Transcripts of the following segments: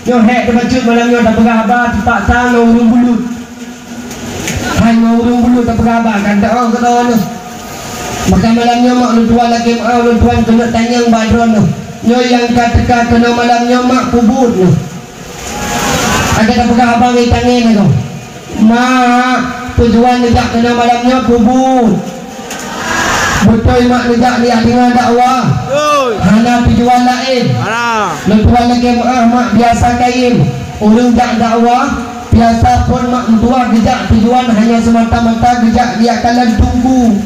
Nyo hek terbacut malam nyo tak berabah tempat sang urung bulut. Hai urung bulut tak berabah kan tak orang kata tu. Maka malam nyo mak lu tuan lagi lu tuan kena tanyang badron tu. Nyo yang kata kena malam nyo mak kubur tu. Ada tak berabah ngai tangan tu. Mak tujuan tidak kena malam nyo kubur. Betul mak tidak lihat dengan dakwah. Hana tujuan lain. Lu tuan lagi mak biasa kain. Urung tak dakwah biasa pun mak tua gejak tujuan hanya semata-mata gejak dia kalian tunggu.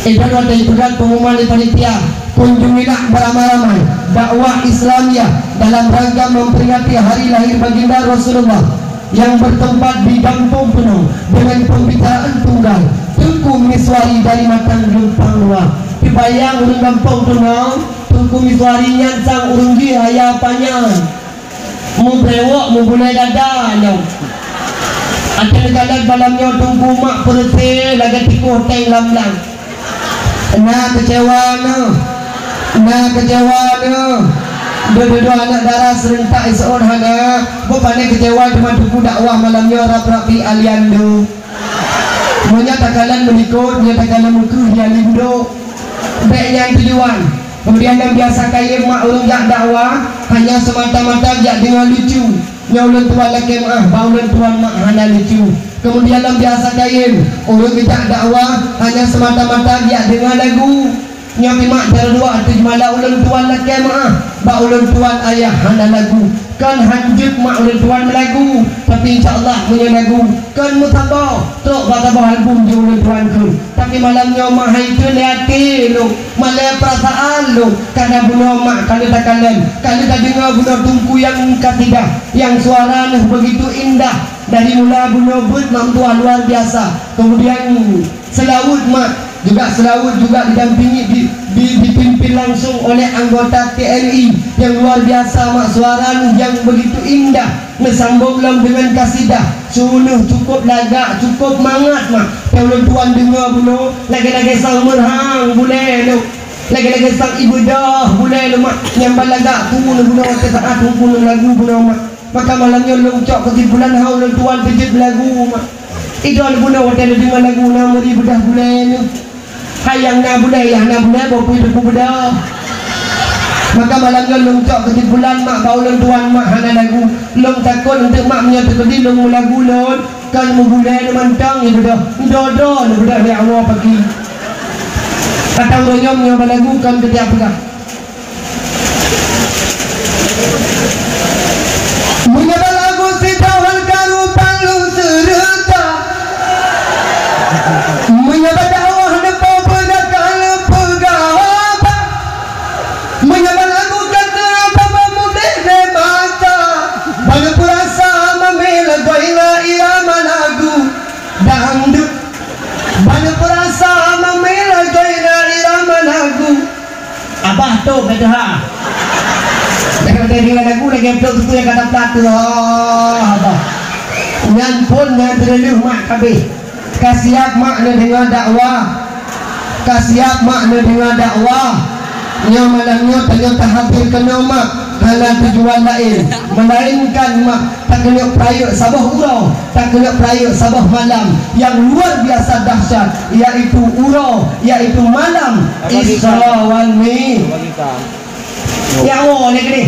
Dan waktu itu dan pengumuman di panitia kunjungilah beramai-ramai dakwah Islamiyah dalam rangka memperingati hari lahir baginda Rasulullah yang bertempat di Kampung Penuh dengan pembicaraan tunggal Tengku Miswari dari Matang Lumpang Luar. Dibayang urung Kampung Penuh Tengku Miswari nyansang urung dia ayah panjang mu brewok mu bunai dadanya. Ada jalan malamnya tunggu mak perse lagi tikuh teng lamlang. Nak kecewa dua-dua anak darah serentak seorang hana bukan kecewa cuma tunggu dakwah malamnya rapi aliando. Menyatakan menikut, menyatakan mutu dia lindo. Baiknya tujuan. Kemudian yang biasa kaya mak urung jak dakwah hanya semata-mata jak dengan lucu. Nyaulan tuan laki baulan tuan mak hana lucu. Kemudian yang biasa kaya urung jak dakwah hanya semata-mata jak dengan lagu. Nyapi mak cara dua atau malah ulang tuan laki baulan tuan ayah hana lagu. Kan hanjut mak ulang tuan melagu. Tapi insyaAllah punya lagu. Kan mutabah truk batabah album je ulang tuan ku. Tapi malamnya mak itu liati lu malah perasaan lu karena bunuh mak kalau tak kalian kalau tak dengar bunuh tungku yang ketiga yang suara begitu indah dari mula bunuh but mak tuan luar biasa. Kemudian selawut mak juga didampingi dipimpin langsung oleh anggota TNI yang luar biasa mak suara yang begitu indah mesambung dengan kasidah suluh cukup lagak cukup mangat mak kalau tuan dengar bunuh lagi-lagi sang merhang boleh lu lagi-lagi sang ibu dah boleh lu mak nyambal lagak tu bunuh saat bunuh lagu bunuh mak maka malamnya lu ucap kesimpulan hau lu tuan pijit lagu mak idol bunuh hotel dengar lagu nama di bedah boleh lu hayang na boleh bawa hidup bedah. Maka malamnya lu ucap kesimpulan mak baulan tuan mak hana lagu lu takut untuk mak menyatakan lu lagu lu kan mengulai mantang itu dah dodo lu dah ya Allah pagi kata orangnya menyoba lagu kan kerja apa menyoba lagu si tawal karu palu serta menyoba dakwah depa pedakal pegawai menyoba lagu kata apa mudah de mata bagi perasa memela goila irama lagu dangdut bagi perasa memela goila irama lagu abah tu kata ha kata dia lagu lagi betul tu yang kata platu abah ngan pun ngan terlalu mak kabeh kasiap mak dengan dakwah kasiap mak dengan dakwah yang malamnya ternyata hadir kena mak hanya tujuan lain melainkan mak tak kena perayuk sabah urau tak kena perayuk sabah malam yang luar biasa dahsyat iaitu urau iaitu malam Isra wal Mi'raj ya Allah ni kini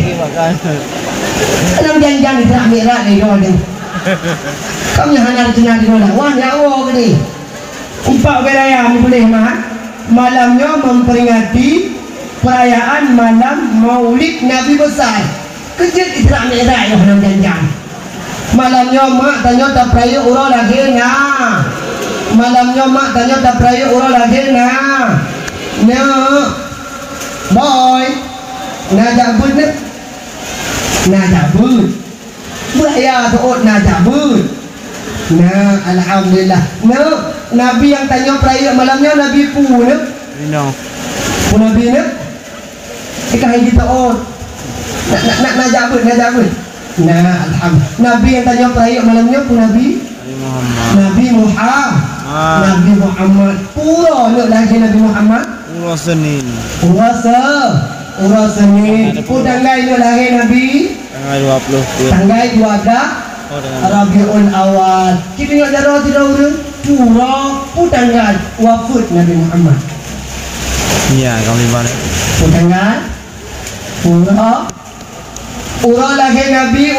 dalam janjian di Isra Mi'raj ni dia kamu yang hanya di sini wah ya Allah kini empat wilayah ni boleh mak malamnya memperingati perayaan malam Maulid Nabi besar kejut Isra Mi'raj yang dalam janjian malamnya mak tanya tak perayaan urau lahirnya malamnya mak tanya tak perayaan urau lahirnya boy najak bud najak bud beraya tuot najak bud alhamdulillah Nabi yang tanya perayaan malamnya Nabi pu Nabi ikan kita nak najak bud alhamdulillah Nabi yang tanya perayaan malamnya pu Nabi Muhammad pura nak lagi Nabi Muhammad puasa Senin puasa Urang Senin. Tanggal itu lahir Nabi. Tanggal 20. Tanggal 12 Rabiul Awal. Kita ingat darah tidak urang? Pura tanggal wafat Nabi Muhammad. Iya, kami mana? Tanggal Urang lahir Nabi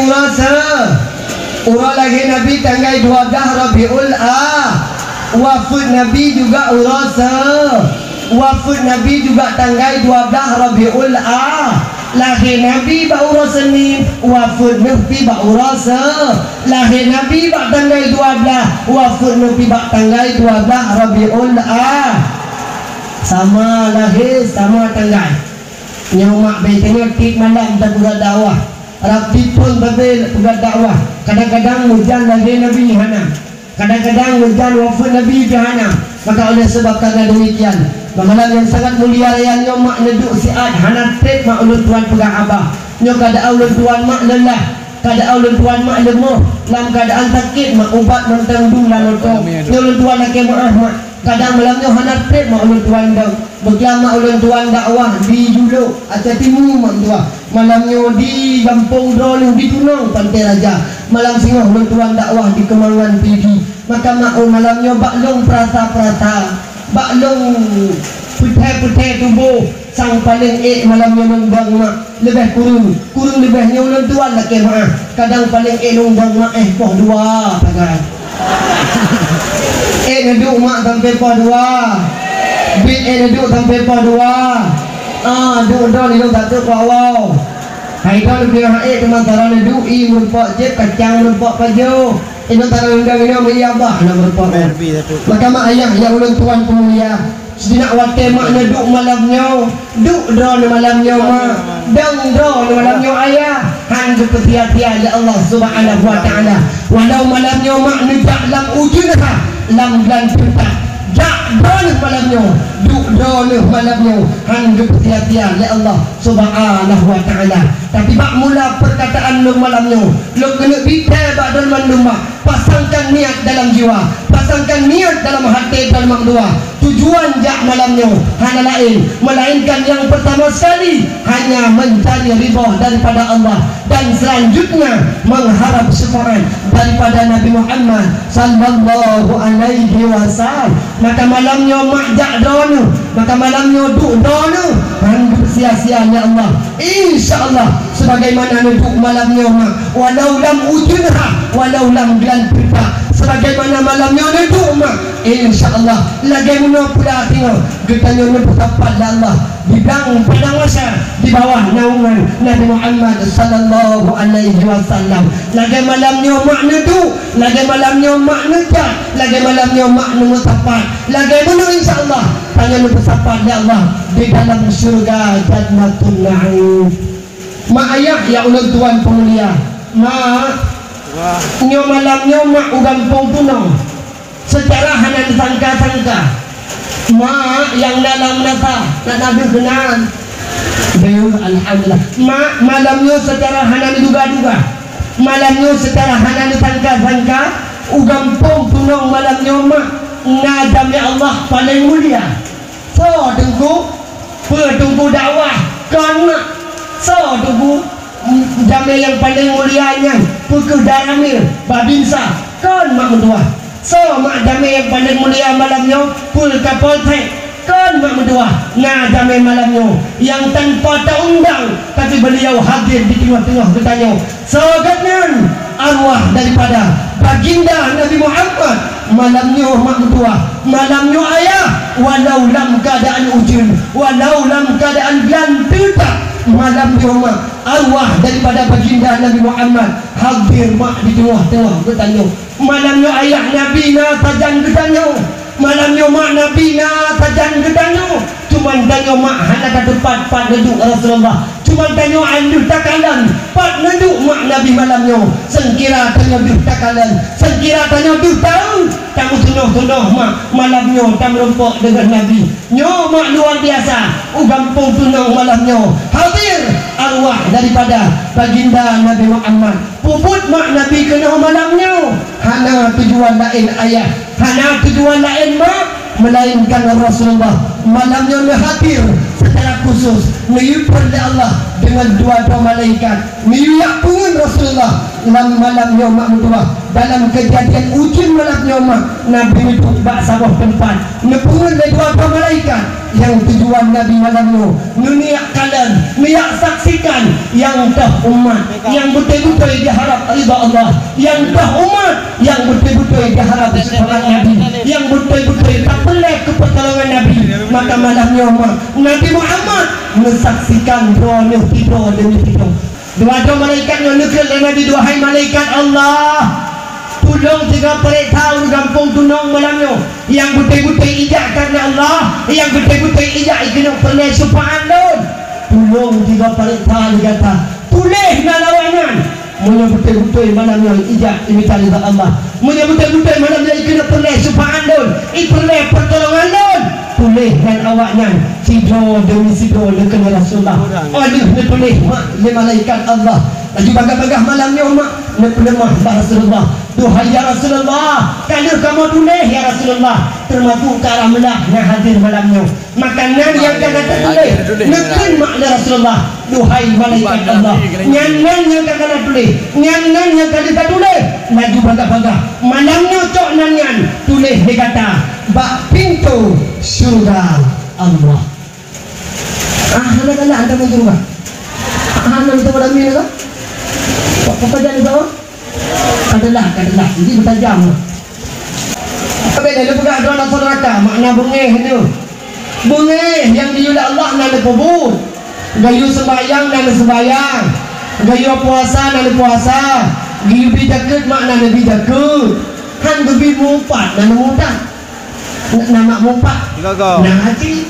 Urang lahir Nabi tanggal 12 Rabiul Awal. Wafat Nabi juga urang wafat Nabi juga tanggal 12 Rabiul Awal. Lahir Nabi ba urang Senin, wafat Nabi ba urang lahir Nabi ba tanggal 12, wafat Nabi ba tanggal 12 Rabiul Awal. Sama lahir sama tanggal. Nyamak betanya tik malam tak buat dakwah. Rapi pun babel buat dakwah. Kadang-kadang hujan lahir Nabi Hana. Kadang-kadang hujan wafat Nabi Hana. Maka oleh sebab karena demikian, malam yang sangat mulia raya nyomak neduk siat hana trek mak ulun tuan pegang abah. Nyo kada ulun tuan mak lelah, kada ulun tuan mak lemah, dalam keadaan sakit mak ubat mentang dulan oto. Nyo ulun tuan nak maaf mak. Kadang malam nyo hana trek mak ulun tuan dah. Berkiamat ulun tuan dakwah di Juluk Aceh Timur mak tua. Malam nyo di Kampung Droleh di Tunang Pantai Raja. Malam singoh ulun tuan dakwah di Kemangan Pidi. Maka mak malamnya baklong perasa-perasa, baklong putih-putih tubuh sang paling malamnya nunggang mak lebih kurung lebihnya ulun tuan nak kemah. Kadang paling nunggang mak poh dua pagar. Ngeduk mak sampai poh dua. Bit ngeduk sampai poh dua. Duk ni duk satu poh wow. Hai dah lebih teman-teman ngeduk merupak je kacang merupak paju. Ini antara undang ini sama Abah nak berpakar. Maka mak ayah yang ulun tuan pemulia Sedinak wakil mak duk malamnya. Duk draw ni malamnya mak. Dang draw ni malamnya ayah. Han berhati-hati ya Allah subhanahu wa ta'ala. Walau malamnya mak nejak lam ujunha lam bulan pintar. Jak draw ni malamnya. Duk draw ni malamnya. Han berhati-hati ya Allah subhanahu wa ta'ala. Tapi bak mula perkataan lu malamnya. Lu kena bitai bak dalam rumah. Pasangkan niat dalam jiwa, pasangkan niat dalam hati dan makdua. Tujuan jak malamnya hanya lain, melainkan yang pertama sekali hanya mencari ridha daripada Allah, dan selanjutnya mengharap syafaat daripada Nabi Muhammad sallallahu alaihi wasallam. Maka malamnya mak jak dono, maka malamnya duk dono, hidup sia-sia ya Allah. Insyaallah sebagaimana duk malamnya mak, walau lam ujunha, walau lam berita sebagaimana malamnya neduk mak, insyaallah lagi mana pula tengok getanya bertapat Allah bidang padang masa di bawah naungan Nabi Muhammad sallallahu alaihi wasallam. Lagi malamnya mak neduk, lagi malamnya mak nejak, lagi malamnya mak bertapat, lagi mana insyaallah tanya bertapat ya Allah di dalam syurga Jannatul Na'im. Mak ayah ya ulun tuan pemulia, mak nyo malamnya mak ugampong tunong secara hanan sangka-sangka mak yang dalam nasa nak nabi kenan Bayuh alhamdulillah. Mak malamnya secara hanan duga-duga, malamnya secara hanan sangka-sangka ugampong tunong malamnya mak ngadami Allah paling mulia. So tunggu dakwah kan mak, so tunggu jamil yang paling mulianya pukul daramil babinsa kan mak mendua. So mak jamil yang paling mulia malamnya pul kapal tek kan mak mendua. Nah jamil malamnya yang tanpa terundang tapi beliau hadir di tengah-tengah bertanya. So katnan arwah daripada baginda Nabi Muhammad malamnya mak mendua, malamnya ayah walau dalam keadaan ujun, walau dalam keadaan gelantuta, malam mak arwah daripada baginda Nabi Muhammad hadir mak di tengah-tengah bertanya. Malamnya ayah Nabi na tajan bertanya, malamnya mak Nabi na tajan bertanya. Cuman tanya mak hana ke tempat pat neduk Rasulullah, cuman tanya andu takalan pat neduk mak Nabi malamnya. Sengkira tanya duh takalan, sengkira tanya duh tahu tamu tunuh-tunuh mak malamnya tam rumpuk dengan Nabi. Nyo mak luar biasa ugampung tunuh malamnya hadir arwah daripada baginda Nabi Muhammad. Puput mak Nabi kena malamnya hana tujuan lain ayah, hana tujuan lain mak melainkan Rasulullah malamnya hadir secara khusus menyupport oleh Allah dengan dua malaikat menyuyak pungun Rasulullah dalam malam nyomak mutua dalam kejadian ujung malam nyomak Nabi itu bak sabah tempat nepungun oleh dua malaikat yang tujuan Nabi malamnya niat kalian niat saksikan yang dah umat yang betul-betul diharap ridha Allah yang dah umat yang betul-betul diharap syafaat Nabi yang betul-betul tak pelak ke pertolongan Nabi maka malamnya Nabi Muhammad mensaksikan doa tidur demi tidur dua malaikat yang nukil dan Nabi duhai malaikat Allah tolong tiga perik tahu gampung tunong malamnya yang betul-betul ijak karena Allah yang betul-betul ijak kena pernah syafaat don tolong tiga perik tahu kata tulis nalawangan munya betul-betul malamnya ijak minta ridha Allah munya betul-betul malamnya kena pernah syafaat don pernah pertolongan don tulis dan awaknya sidro demi sidro dekat Rasulullah aduh dia tulis mak dia malaikat Allah lagi bagah-bagah malamnya mak lemah Rasulullah duhai ya Rasulullah kalau kamu tulis ya Rasulullah termasuk ke arah melah yang hadir malamnya makanan yang kena tertulis nekin mak ya Rasulullah duhai malaikat Allah nyanan yang kena tulis nyanan yang kena tertulis lagi bagah-bagah malamnya cok nanyan tulis dia kata bak pintu surga Allah anak-anak anda mau surga anak itu pada minum tak? Apa jadi tahu? Kadalah jadi bertajam tapi dia pegang doa neraka makna bungeh itu bungeh yang diulah Allah nak kubur gayu sembahyang dan sembahyang gayu puasa dan puasa gayu bijakut makna bijakut han gebi mumpat dan mudah nama mumpat nah haji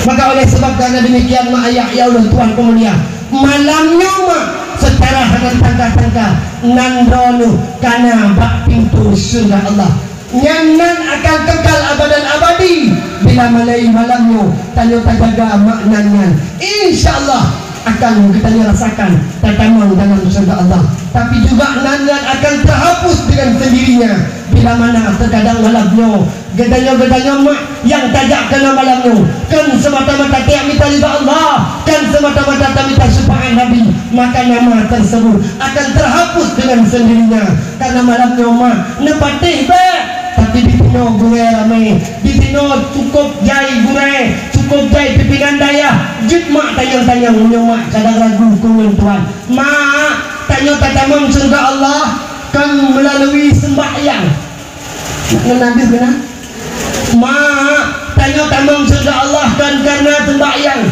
maka oleh sebab karena demikian mak ayah ya Allah Tuhan kemuliaan malamnya mak secara dengan tangka-tangka nandronu karena bak pintu surga Allah nyanan akan kekal abadan abadi bila malai malamnya tanya terjaga maknanya insyaallah akan kita rasakan tertaman dalam surga Allah tapi juga nyanan akan terhapus dengan sendirinya bila mana terkadang malamnya gedanya mak yang tajak kena malamnya kan semata-mata tiap minta ridha Allah kan semata-mata tak minta syafaat Nabi maka nama tersebut akan terhapus dengan sendirinya karena malamnya mak nepatih baik tapi di tino gue ramai di tino cukup jai gue cukup jai pimpinan daya jut mak tanya-tanya mak kadang ragu kuen Tuhan mak tanya tatamang surga Allah kan melalui sembahyang Nabi benar mak tanya tamang surga Allah kan karena sembahyang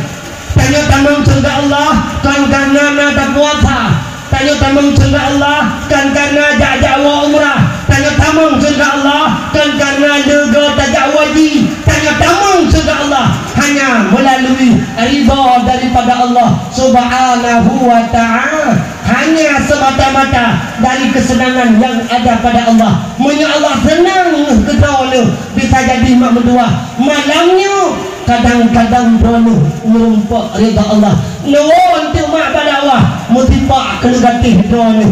tanya tamang surga Allah kan karena nada puasa tanya tamang surga Allah kan karena ja'jawa umrah tanya tamang surga Allah kan karena lega tajak wajib tanya tamang surga Allah hanya melalui ridha daripada Allah subhanahu wa ta'ala hanya semata-mata dari kesenangan yang ada pada Allah munya Allah senang kedua bisa jadi mak berdua malamnya kadang-kadang drone merumpak ridha Allah nuwun tu mak pada Allah mutipak kenegatif drone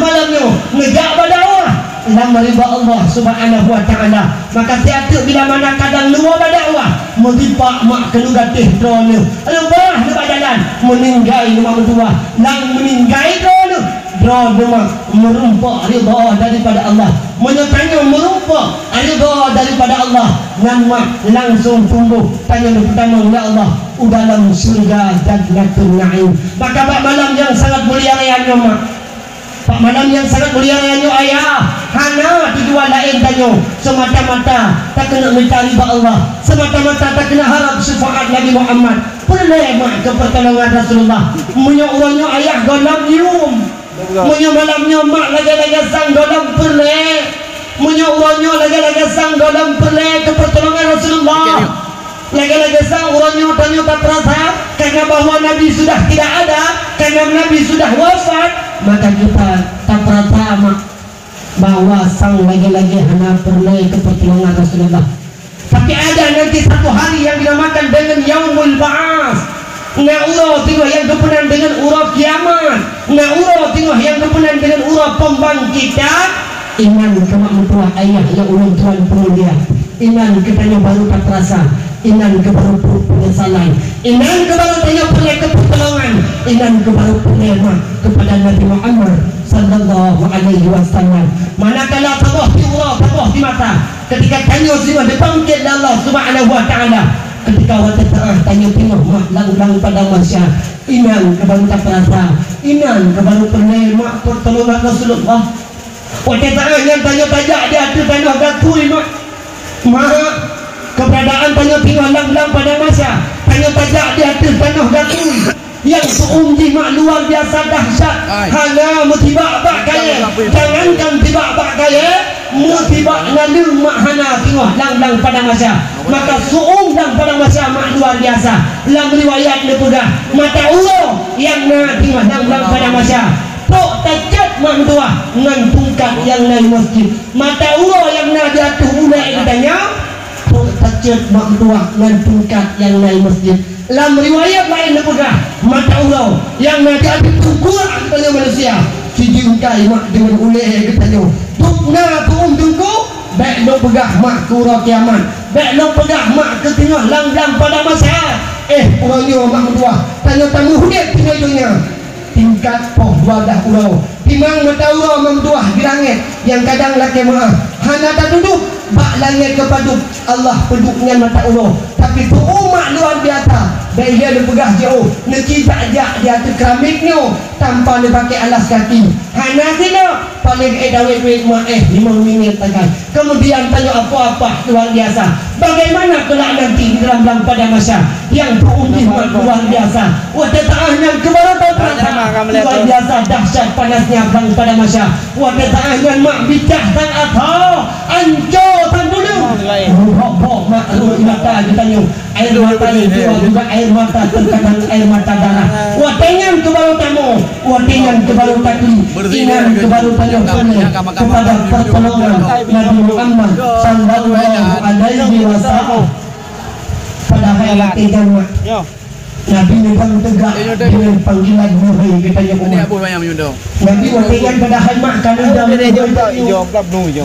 malamnya negak pada Allah dalam ridha Allah subhanahu wa ta'ala maka tiap-tiap bila mana kadang luar pada Allah mutipak mak kenegatif drone lubah lepas jalan meninggai mak berdua lang meninggai drone mak merumpak ridha daripada Allah menyatanya merumpak ridha daripada Allah dan mak langsung tumbuh tanya pertama ya Allah dalam surga Jannatul Na'im maka pak malam yang sangat mulia rayanya mak pak malam yang sangat mulia rayanya ayah hana tujuan lain tanya semata-mata tak kena minta ridha Allah semata-mata tak kena harap syafaat Nabi Muhammad pernah mak ke pertolongan Rasulullah punya orangnya ayah golam yum punya malamnya mak lagi-lagi sang golam pernah punya orangnya lagi-lagi sang golam pernah ke pertolongan Rasulullah lagi-lagi sang orangnya tanya tak terasa karena bahwa Nabi sudah tidak ada karena Nabi sudah wafat maka kita tak terasa mak bahwa sang lagi-lagi hanya pernah ke pertolongan Rasulullah tapi ada nanti satu hari yang dinamakan dengan Yaumul Ba'as Na'urah tengok yang kepenan dengan urah kiamat Na'urah tengok yang kepenan dengan urah pembangkitan iman kemak mutuah ayah yang ulun Tuhan pemulia iman kita yang baru tak terasa inan ke baru penyesalan, inan ke baru tanya pertolongan, inan ke baru penerima kepada Nabi Muhammad sallallahu alaihi wasallam. Manakala Allah tiura Allah di mata ketika tanya semua dipanggil Allah Subhanahu wa taala, ketika waktu tanya tengok lang pada manusia, inan ke baru tak perasa, inan ke baru penerima pertolongan Rasulullah. Waktu yang tanya-tanya di atas tanah gatui maha keberadaan tanya tengok lang pada manusia, tanya-tanya di atas tanah gatui yang seumji mak luar biasa dahsyat. Hana mutibak bak kaya, jangankan tibak bak kaya, mutibak nalung mak hana tengok lang pada masa. Maka seumlang pada masa mak luar biasa. Dalam riwayat lepegah mata Allah yang na tengok lang pada masa. Tok tajat mak tua ngan tungkat yang naik masjid. Mata Allah yang na jatuh mulai katanya. Tok tajat mak tua ngan tungkat yang naik masjid. Dalam riwayat lain lepegah mata Allah yang nanti ada ukuran kepada manusia sejengkai mak dengan uleh katanya tukna tuum tungku baik lo pegah mak kura kiamat, baik lo pegah mak ke tengah lang pada masa orangnya mak tua tanya tamu hudik tinggal dunia tingkat poh wadah pulau timang mata Allah mak tua di langit yang kadang laki maaf hana tak duduk bak langit kepada Allah peduknya mata Allah, tapi tu umat luar biasa. Dan dia pegah jauh, nekibak jak dia tu keramiknya tanpa dia pakai alas kaki. Hana sila paling dawet mak 5 minit takkan. Kemudian tanya apa-apa luar biasa. Bagaimana kelak nanti di dalam pada masa yang berundi luar biasa. Wajah ta'ahnya kebaratan luar biasa dahsyat panasnya pada masa. Wajah ta'ahnya mak bijak sang atau ancur tan dulu. Bok mak mata ditanya air mata itu juga air mata terkadang air mata darah. Watengan ke baru tamu, watengan ke baru takli, inan ke baru tanya kepada pertolongan Nabi Muhammad sallallahu alaihi wasallam. Pada hayat tinggal Nabi memang tegak dengan panggilan Nuhi katanya umat. Nabi watengan pada hayat kalau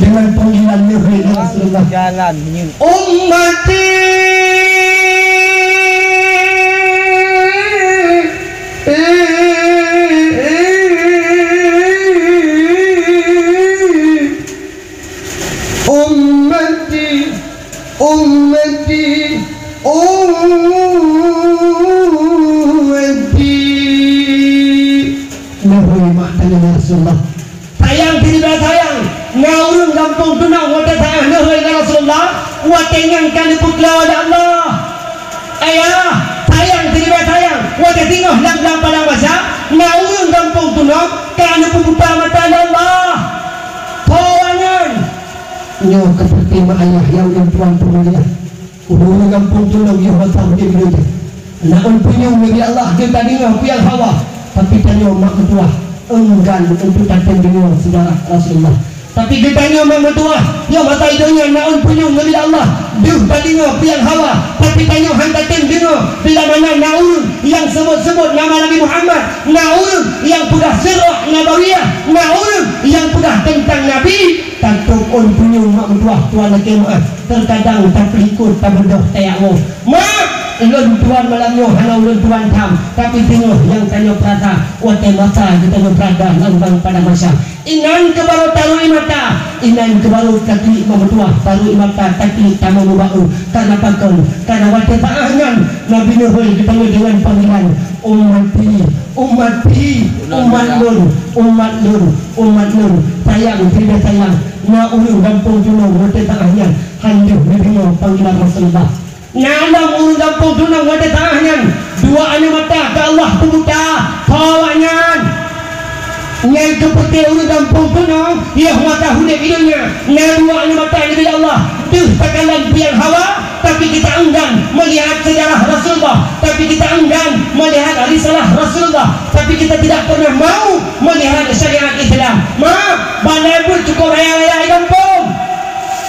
dengan panggilan Nuhi Rasulullah jalan ummati ummati Nabi maknanya Rasulullah sayang tidak sayang ngaurung kampung tunang wadah sayang Nabi Rasulullah watengan kan putla wadah Allah ayah sayang tidak sayang wadah tinggal lang pada masa ngaurung kampung tunang kan putla mata Allah kawangan nyo seperti mak ayah yang tuan pemulia urung kampung tunang yang batang di gereja naon punya Nabi Allah dia tadi ngapian hawa tapi tanya mak ketua enggan untuk datang dengan saudara Rasulullah. Tapi kitanya mak ketua yang mata hidungnya naon punya Nabi Allah dia tadi ngapian hawa tapi tanya hantatin dengan bila mana naun yang sebut-sebut nama Nabi Muhammad, naun yang sudah sirah nabawiyah, naun yang sudah tentang Nabi takut punya mak ketua tuan lagi maaf terkadang tak ikut tak berdoh tayakmu mak ulun tuan malamnya hana ulun tuan tam tapi tengok yang tanya perasa wate mata kita berada lambang pada masa inan ke baru taruh mata inan ke baru kaki memetua taruh mata kaki tamu bau karena pakon karena wate ta'ahnya Nabi Nuh kita dengan panggilan umat lun sayang tidak sayang na ulun kampung junung wate ta'ahnya hanjuh dengan panggilan Rasulullah. Nalam urut kampung tunang wadah tangan dua ane mata ke Allah pemuda kawangan yang seperti urut kampung tunang ia mata hudik hidungnya na dua ane mata ini bila Allah tuh takalan piang hawa tapi kita enggan melihat sejarah Rasulullah tapi kita enggan melihat risalah Rasulullah tapi kita tidak pernah mau melihat syariat Islam bandai pun cukup raya-raya kampung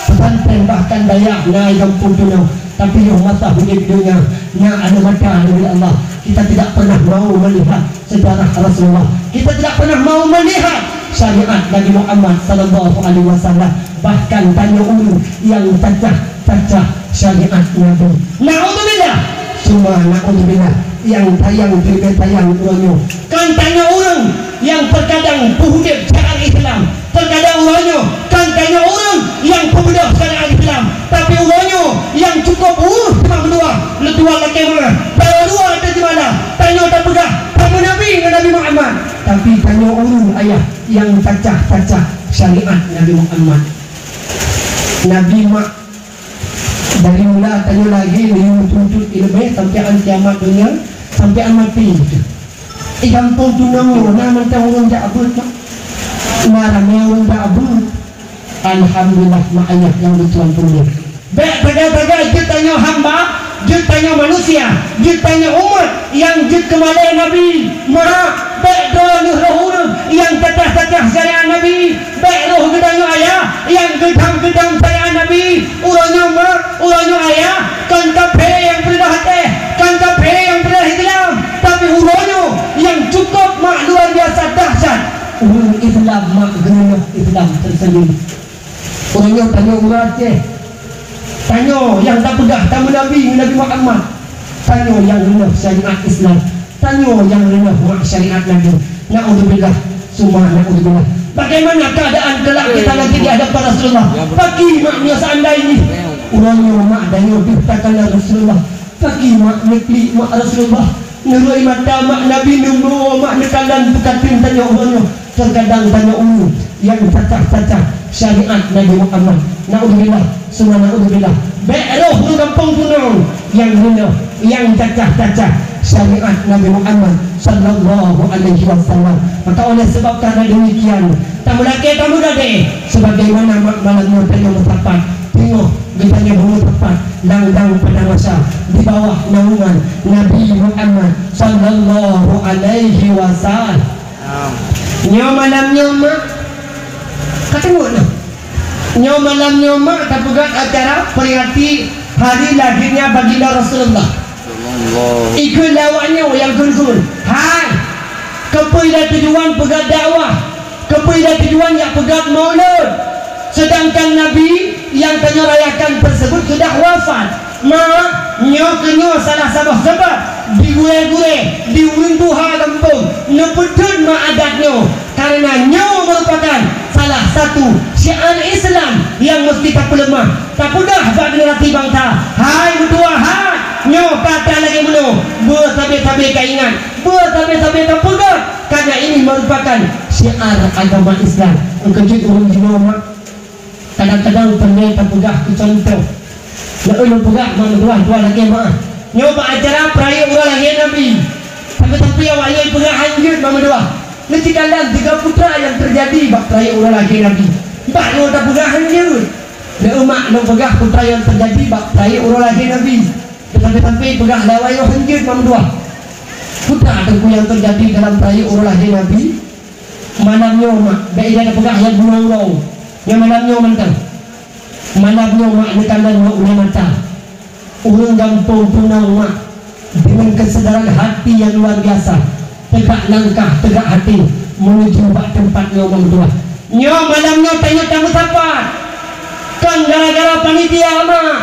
pesantren bahkan dayak naik kampung tunang tapi yang mata hidupnya yang ada mata dari Allah kita tidak pernah mau melihat sejarah Rasulullah kita tidak pernah mau melihat syariat Nabi Muhammad sallallahu alaihi wasallam bahkan tanya ulun yang cacah syariat Nabi. Naudzubillah, semua naudzubillah yang tayang uronyo. Kan tanya orang yang terkadang berhudib syariat Islam, terkadang uronyo kan tanya orang yang pemuda syariat Islam, tapi uronyo yang cukup cuma berdua, ledua laki mana, dua ada di mana, tanya tak pegah, kamu Nabi dengan Nabi Muhammad, tapi tanya orang ayah yang cacah syariat Nabi Muhammad. Nabi mak dari mula tanya lagi dia tuntut ilmu sampai an kiamat dunia, sampai an mati. Kampung tunang nama orang tak abut, marahnya orang tak abut. Alhamdulillah makanya yang bertuan punya. Baik pada dia tanya hamba, dia tanya manusia, dia tanya umat yang dia kemalai Nabi. Marah baik roh yang tetah syariat Nabi, baik roh gedang ayah yang gedang syariat Nabi. Urangnya ayah kan kafir yang berdah hati, kan kafir yang berdah Islam, tapi urangnya yang cukup mak luar biasa dahsyat. Islam mak genuh Islam tersendiri. Urangnya tanya urang tanya yang tak pedah tamu Nabi Muhammad, tanya yang genuh syariat Islam, tanya yang genuh mak syariat Nabi. Naudzubillah, semua naudzubillah. Bagaimana keadaan kelak kita nanti di hadapan Rasulullah? Bagi maknya seandainya urangnya mak daya dikatakan Rasulullah, bagi mak nekli mak Rasulullah, nurui mata mak Nabi nunggu mak nekalan bukatin tanya urangnya, terkadang tanya yang cacah syariat Nabi Muhammad. Naudzubillah, semua naudzubillah. Beroh di kampung tunang yang guna, yang cacah syariat Nabi Muhammad sallallahu alaihi wasallam. Maka oleh sebab karena demikian, tamu laki tamu gade, sebagaimana malamnya tanya mutapat, tengok ditanya bunyi tepat, langgang pada masa di bawah naungan Nabi Muhammad sallallahu alaihi wasallam. Nyo malamnya mak kata mana? Nyo malamnya mak tak pegat acara peringati hari lahirnya baginda Rasulullah. Ikut lawaknya yang kun. Hai, kepada tujuan pegat dakwah, kepada tujuan yang pegat maulud. Sedangkan Nabi yang tanya rayakan tersebut sudah wafat. Nyo salah sebab digure diunduha kampung nepedun adatnya, karena nyo merupakan salah satu syiar Islam yang mesti tak lemah, tak mudah bagi generasi bangsa. Hai berdua, hai nyo kata lagi mulu bersabe-sabe keingat, bersabe-sabe tak pegang, karena ini merupakan syiar agama Islam. Engkejut orang jiwa kadang-kadang pandai tak pegah contoh nak ulun pegah dua lagi mak nyoba acara perayaan orang lagi Nabi, tapi awak yang pegah hanjut mama dua nanti kalian 3 putra yang terjadi bak perayaan orang lagi Nabi bak lo tak pegah hanjut nak umat lo pegah putra yang terjadi bak perayaan orang lagi Nabi, tapi pegah lawai lo hanjut mama dua putra tentu yang terjadi dalam perayaan orang lagi Nabi. Malamnya mak baik dia pegah yang burung yang malamnya mentang malamnya mak nekalan mak ulama mata orang kampung tunang mak dengan kesedaran hati yang luar biasa, tegak langkah, tegak hati menuju bak tempatnya orang tua. Nyo malamnya tanya tamu sapat, kan gara-gara panitia mak,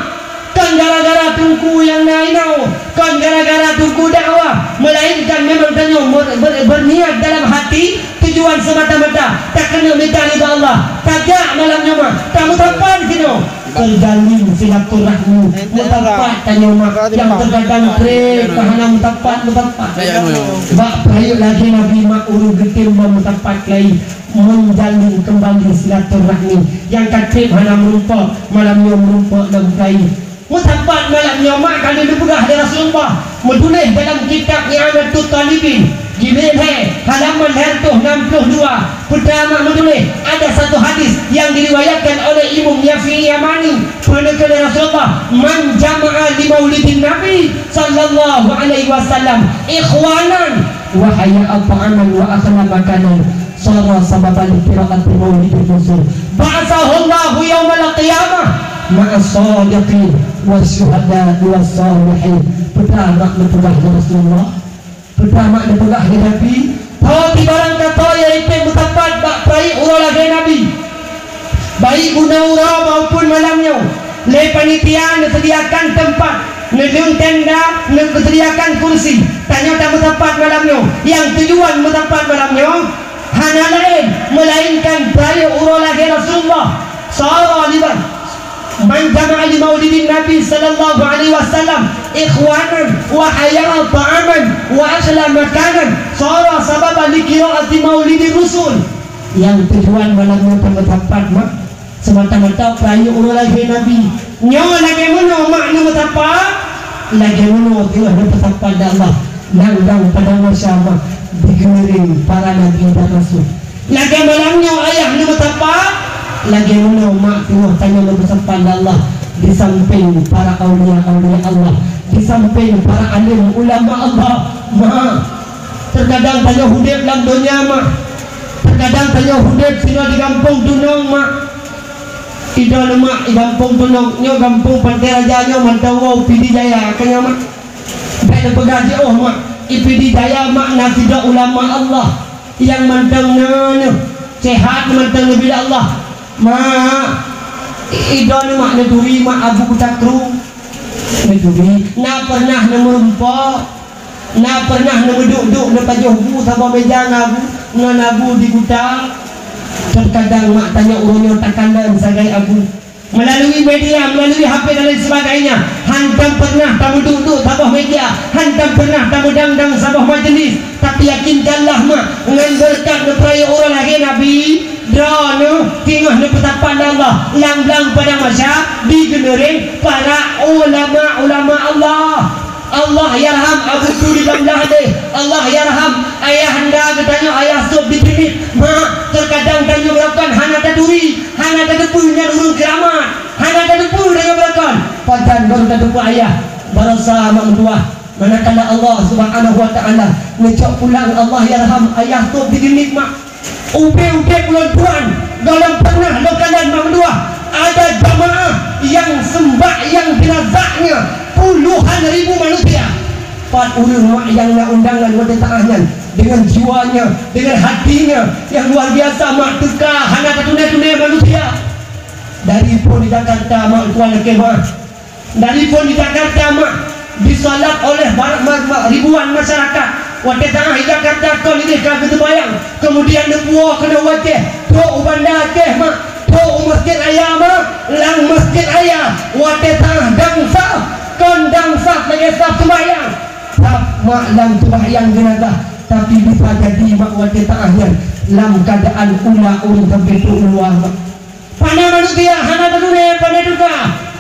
kan gara-gara tungku yang nainau, kan gara-gara tungku dakwah, melainkan memang tanya berniat dalam hati, tujuan semata-mata tak kena minta ridha Allah. Tagak malamnya mak tamu sapat sino terjalin silaturahmi mutapat tanya mak yang terkadang krek kahana mutapat bak perayaan lagi Nabi mak uru getim mutapat lain menjalin kembali silaturahmi yang katrip hana merumpok malamnya merumpok dan kain mutapat malamnya mak kalau dipegah dari Rasulullah menulis dalam kitab Ni'amatul Talibin Jibril halaman 162 pertama menulis ada satu hadis yang diriwayatkan oleh Imam Yafi Yamani oleh Rasulullah, man jama'a li maulidin Nabi sallallahu alaihi wasallam ikhwanan wa hayya'a ta'aman wa akhla makanan sara sababan qira'ati maulidin rasul ba'athahu Allahu yaumal qiyamah ma'a shadiqin wasyuhada was-salihin. Pertama menulis Rasulullah, pertama dipegah Nabi, tahu di barang kata yaitu mutapat bak baik urang lagi Nabi, baik guna urang maupun malamnya. Le Oleh panitia disediakan tempat, nedung tenda, disediakan kursi. Tanya tak bertempat malamnya. Yang tujuan bertempat malamnya hanya lain melainkan perayaan urul lahir Rasulullah sallallahu alaihi wasallam. Man jama'a li maulidin Nabi sallallahu alaihi wasallam ikhwanan wa hayya ta'aman wa akhla makanan sara sababan li qira'ati maulidir rusul. Yang tujuan malamnya bertempat mak semata-mata perayaan urul lahir Nabi. Nyo lagi mana makna bertempat? Lagi mana dia bertempat Allah nanggang pada masyarakat digemiring para nabi dan rasul. Lagi malamnya ayah ni bertempat, lagi mana mak tengok tanya bertempat Allah di samping para awliya-awliya Allah, di samping para alim ulama Allah. Mak terkadang tanya hidup dalam dunia mak, terkadang tanya hidup sini di kampung Tunong mak. Ida mak di kampung Tunong nyo kampung Pantai Raja nyo Mantawau Pidi Jaya kanya mak. Baik pegaji oh mak Ipidi Jaya makna tidak ulama Allah yang mantang nanya sehat mantang Nabi Allah mak idon mak neduri mak Abu Kutakru neduri na pernah nemurumpa na pernah nemuduk-duk depan johbu sama meja ngabu nganabu di Kutak. Terkadang mak tanya urunnya takanan sebagai abu melalui media, melalui HP dan lain sebagainya. Hantam pernah tamu duduk sabah media, hantam pernah tamu dangdang sabah majlis. Tapi yakinkanlah mak dengan berkat perayaan urul lahir Nabi drone tingah ni petapaan Allah lang-lang pada masa digenerin para ulama-ulama Allah. Allah yarham Abu Tuli Bamlah deh. Allah yarham ayah anda katanya ayah sob di pinit mak terkadang tanya melakukan hana taduri hana tadepulnya urung keramat hana tadepul dengan melakukan padan baru tadepu ayah barasa mak mentua manakala Allah subhanahu wa ta'ala ngecok pulang Allah yarham ayah sob di pinit mak ube-ube bulan tuan dalam pernah lokalan mak mentua ada jamaah yang sembahyang jenazahnya puluhan ribu manusia. Empat ulama yang nak undangan pada ta'ahnya dengan jiwanya, dengan hatinya yang luar biasa mak tukar hana tunai-tunai manusia. Dari pun di Jakarta mak tuan kemah. Dari pun di Jakarta mak disalat oleh ribuan masyarakat. Waktu tengah Jakarta kau ini kau bayang. Kemudian nebuah kena wajah. Tok ubanda Aceh mak. Tok masjid ayah mak. Lang masjid ayah. Waktu tengah dangsah. Kondang sah sebagai sah sembahyang tak maklam sembahyang jenazah tapi bisa jadi mak wajah ta'ahnya dalam keadaan ula-ul kebetul luar pada manusia hana terdunia pada duka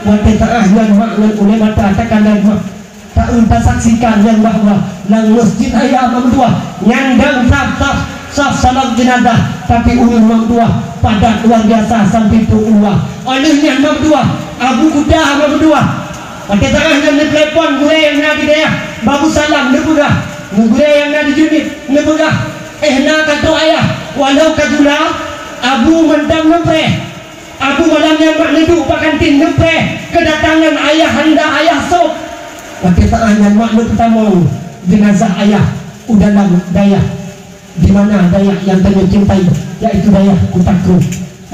wajah ta'ahnya maklan oleh mata tekanan mak tak unta saksikan yang bahwa dalam masjid ayah memdua nyandang sah salam jenazah tapi ulun memdua padat luar biasa sampai itu ulah olehnya memdua Abu Kudah memdua. Pakai tangan dan telepon gure yang nak di daya babu salam nepegah gure yang nak di unit nepegah nak kata ayah walau kadula abu mendang nepre abu malamnya mak neduk pak kantin nepre kedatangan ayah anda ayah sok pakai tangan dan mak pertama jenazah ayah dalam daya di mana daya yang tanya cintai yaitu daya Kutakru.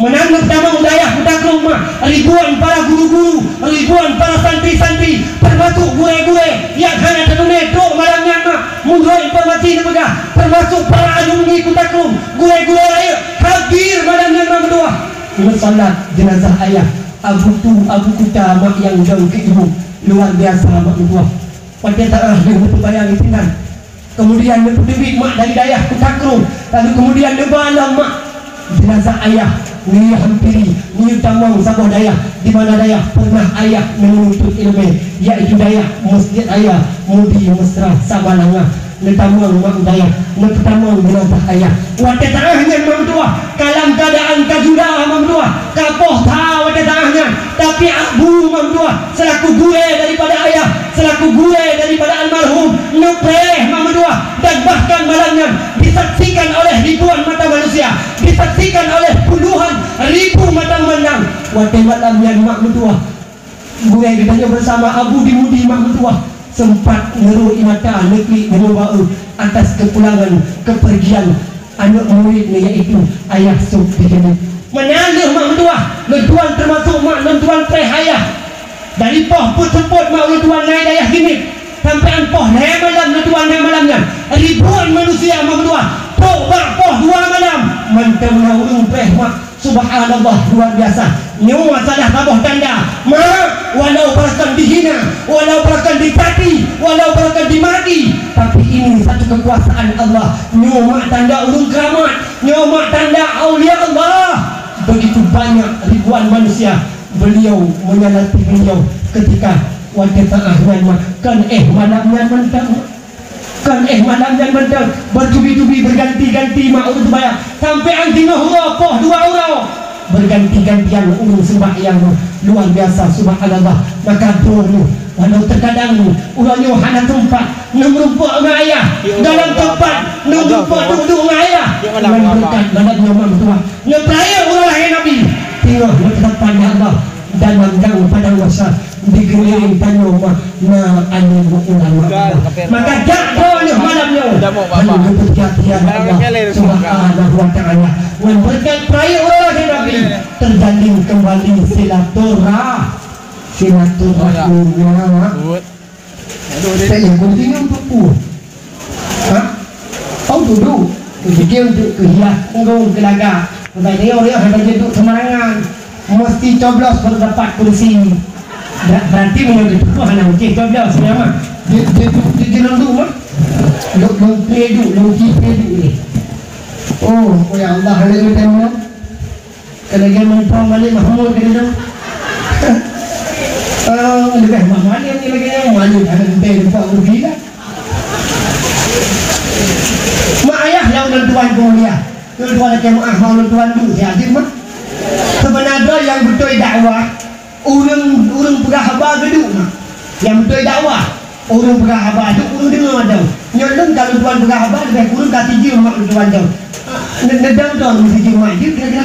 Menang pertama daya Kutakru mak ribuan para guru-guru ribuan para santri-santri termasuk gure-gure yang hanya terdunia dok malamnya mak mengurus informasi negara termasuk para alumni Kutakru gure-gure lain hadir malamnya mak berdua mensalat jenazah ayah Abu Kuta mak yang jauh ke ibu luar biasa mak berdua pada tarah yang berbayang itinan kemudian berdebit mak dari daya Kutakru lalu kemudian debalam mak jenazah ayah ni hampiri ni tamang sabah daya di mana daya pernah ayah menuntut ilmu yaitu daya masjid ayah mudi mesra sabalanga netamang mak daya netamang jenazah ayah wate tanahnya mak dua kalam keadaan kajuda mak dua kapoh ta wate tanahnya tapi abu mak dua selaku gure daripada ayah selaku gure daripada almarhum nupreh mak dua dan bahkan malamnya disaksikan oleh ribuan mata manusia disaksikan oleh puluhan ribu mata memandang waktu malam yang mak mentua gue ditanya bersama Abu Dimudi mak mentua sempat ngerui mata negeri ngerubahu atas kepulangan kepergian anak muridnya yaitu ayah Subhidin menangis mak mentua lentuan termasuk mak lentuan teh ayah dari poh put seput mak ulang tuan naik dayah gini sampai poh naik malam na tuan naik malamnya ribuan manusia mak tuan poh dua malam mantap na ulang peh mak subhanallah luar biasa nyawa salah tabah tanda mak walau berakan dihina walau berakan dicaci walau berakan dimaki tapi ini satu kekuasaan Allah nyawa tanda ulung keramat nyawa tanda aulia Allah begitu banyak ribuan manusia beliau menyalati beliau ketika wanita ahlan kan malamnya mentang kan malamnya mentang bertubi-tubi berganti-ganti mak urut bayar sampai anjing poh 2 euro berganti-gantian urung sembahyang luar biasa subhanallah maka dulu walau terkadang urangnya hana tempat merumpuk ngayah dalam tempat merumpuk duduk ngayah berkat badannya mamtua ngeperaya urang Nabi tengok depan Allah dalam gang pada masa digeliling tanah na anu ulama maka jatuhnya malamnya anu kepercayaan Allah subhanahu wa ta'ala dengan berkat peraya orang Nabi terjalin kembali silaturahimnya saya kunci untuk kau duduk dia untuk kehias punggung kelaga dia orang yang duduk semarangan mesti coblos baru dapat kursi berarti menurut itu hanya mesti coblos ya mah dia nunduk mah long predu ni oh ya Allah hari ini temu kelagi mentang balik Mahmud gitu lebih mahal yang ni lagi malu ada lebih lupa gila mak ayah yang tuan kuliah tuan jemaah mau tuan dulu jadi mah sebenarnya yang betul dakwah orang pegah habar geduk yang betul dakwah orang pegah habar itu orang dengar ada nyolong kalau tuan pegah habar lebih kurang kata je mak tuan jauh nedang tuan mesti je mak je kira-kira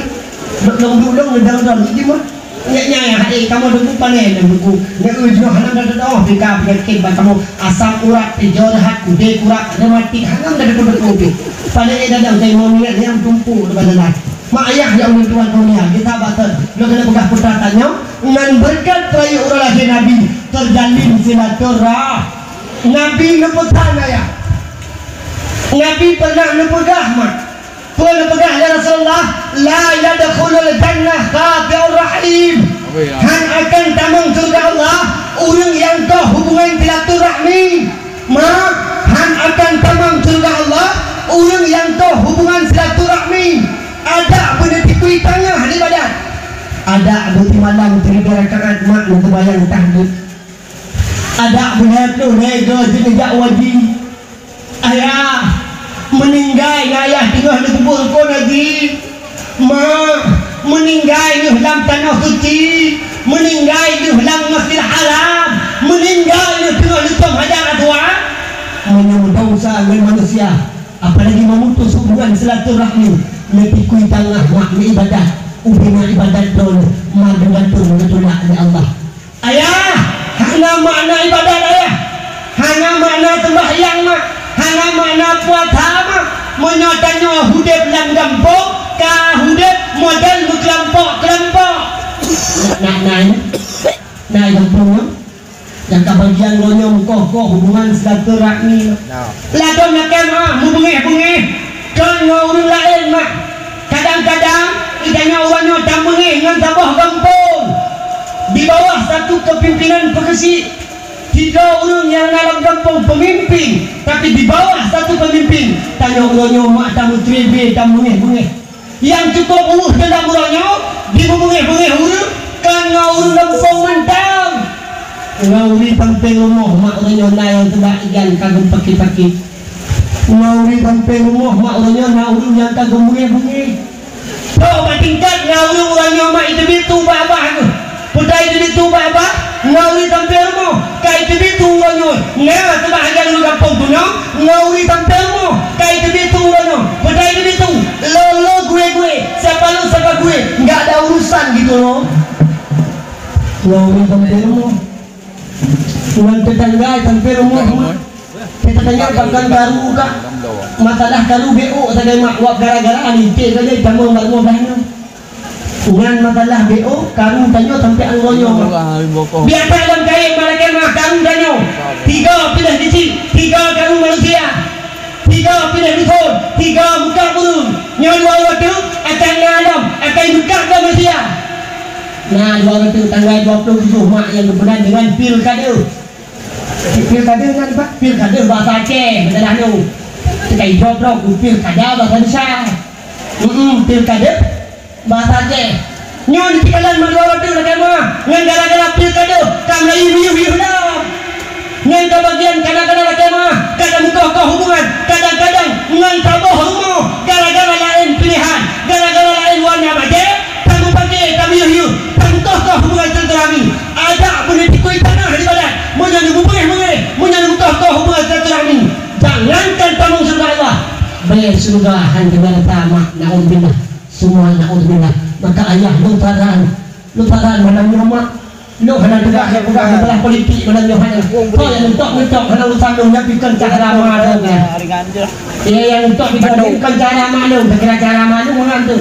long nedang tuan mesti mak nyaya kamu dulu panen dan buku nak ujung hanam dah tahu bika pikir kamu asam urat jorhat udah kurat ada mati hanam dah duduk panen dadang saya mau lihat yang tumpu depan dalam mak ayah yang tuan dunia kita batal lo kena pegang putra tanya dengan berkat peraya orang lagi Nabi terjalin silaturah Nabi nepetan ayah Nabi pernah nepegah mak pernah nepegah ya Rasulullah la yadkhulul jannah qati'ur rahim han akan tamang surga Allah orang yang kau hubungan silaturahmi mak han akan tamang surga Allah orang yang kau hubungan silaturahmi ada benda tikui tengah di badan ada bukti malam 3 rakaat mak nak bayang tahdid ada benda tu rega jenajah wajib ayah meninggal ayah tinggal di kubur kau lagi mak meninggal di dalam tanah suci meninggal di dalam Masjidil Haram meninggal di tengah lutang hajar aswad menyebut dosa dengan manusia apalagi memutus hubungan silaturahmi nepikui tangah mak ibadat ubina ibadat dulu mak gantung betulak oleh Allah ayah hanya makna ibadat ayah hanya makna sembahyang mak hanya makna puasa mak menyotanya hudib lang gampok ka hudib model kelompok nah gampong yang kebagian lonyong kokoh hubungan silaturahmi ladon nak kemah mubengih kan orang lain mak kadang-kadang idanya orangnya tak mengih dengan tabah kampung di bawah satu kepimpinan pekesi 3 orang yang dalam kampung pemimpin tapi di bawah satu pemimpin tanya orangnya mak tamu trebe tak mengih yang cukup urus dalam orangnya di mengih orang kan orang kampung mentang ngauri sampai rumah mak orangnya naik sebab ikan kagum paki-paki ngauri sampai rumah mak orangnya ngauri yang kagum bunyi kau batingkat ngauri orangnya mak itu bitu babah putai itu bitu babah ngauri sampai rumah kai itu bitu orangnya ngah sebahagian lu kampung tu ngauri sampai rumah kai itu bitu orangnya putai itu bitu lo gue siapa lu siapa gue nggak ada urusan gitu loh ngauri sampai rumah dengan tetangga sampai rumah kita tanya bahkan baru kak masalah kalau BO tadi mak wak gara-gara anite saja kamu baru banyak Ngan masalah BO karung tanyo sampai anggonyo. Biar dalam kaya malaikat mah karung tanyo. 3 pilih kecil, 3 karung manusia. 3 pilih dusun, 3 buka burung. Nyo 2 waktu akan ngalam, akan buka ke manusia. Nah 2 waktu tanggal 27 mak yang berkenaan dengan pilkada. Pilkada kan Pak? Pilkada bahasa Aceh, betul dah tu. Sekai jodoh pilkada bahasa Indonesia. Pilkada bahasa Aceh. Nyon di kalan madura tu lagi mah. Ngan gara-gara pilkada kam lai riuh dah. Ngan kebagian kadang-kadang lagi mah, kadang muka hubungan, kadang-kadang ngan tabuh rumah gara-gara lain pilihan, gara-gara lain warna baje, tangguh pakai kami riuh, tangguh hubungan silaturahmi. Ada politik kuih tanah di badan. Munyan mungeh, munyan muka hubungan silaturahmi. Jangankan tamu surga Allah. Baik surga hantu tamak naudzubillah. Semua naudzubillah. Maka ayah lutaran malam rumah lu hendak tegak belah politik malam hanya kau yang untuk hendak urusan lu nyapikan cara malu ya yang untuk dikatakan cara malu cara malu mengantuk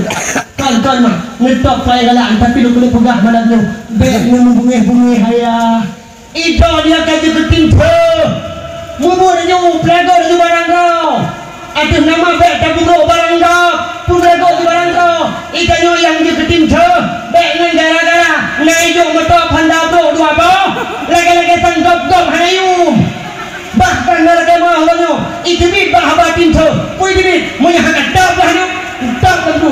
kan mah ngetok payah galak tapi lu kena pegah malam lu bek bungi haya itu dia kaji ketimpa mubur nyu pelago di barang kau atas nama bek taburo barang kau pelago di barang kau ikanyo yang dia ketimpa bek dengan gara-gara naik motor Honda Pro 2 boh lagi-lagi tanggap hanayum bahkan lagi mahlonyo itu bit bahaba timpa pui bit monya hakat dak hanyo dak tentu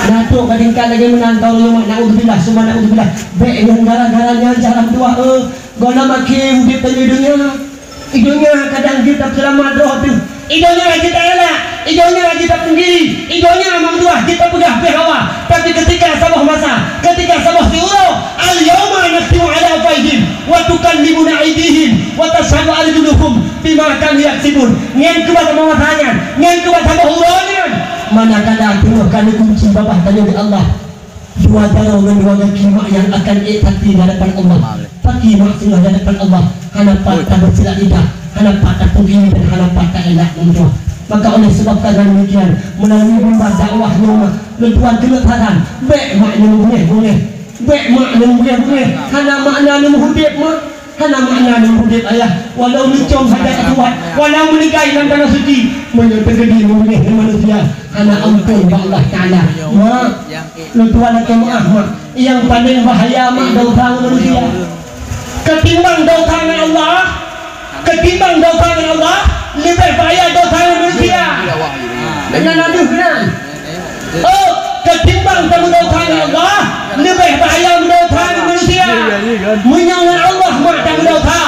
Datuk kadang-kadang lagi menang kau lu mak naudzubillah semua naudzubillah bek dengan gara-garanya jalan tua gona makin di dunia idonya kadang kita selamat roh tu idonya kita elak idonya kita punggiri idonya mamduah kita pegah hawa tapi ketika sabah masa ketika sabah diuro al yauma nasimu ala faihim wa tukallimuna aydihim wa tashhadu arjuluhum bima kanu yaksibun ngen kebat mawasanya ngen kebat sabah uronya mana kada tengok kali kunci babah tanya di Allah dua darah dan dua kimak yang akan ikati di hadapan Allah tapi maksudnya di hadapan Allah hanapan tak bersilat lidah hanapan tak punggiri dan hanapan tak elak mamduah. Maka oleh sebab karena demikian melalui mimbar dakwahnya lentuan keletaran baik makna boleh baik makna boleh hana makna muhudib mah hana makna muhudib ayah walau mencom hadap tuat walau menikai dalam tanah suci menyertegedi boleh manusia hana ampun Allah Ta'ala mak lentuan ke maaf mak yang paling bahaya mak dosa manusia ketimbang dosa Allah ketimbang dosa Allah lebih bahaya dosa manusia dengan Nabi benar oh ketimbang kamu dosa Allah lebih bahaya dosa manusia menyangka Allah mak tak dosa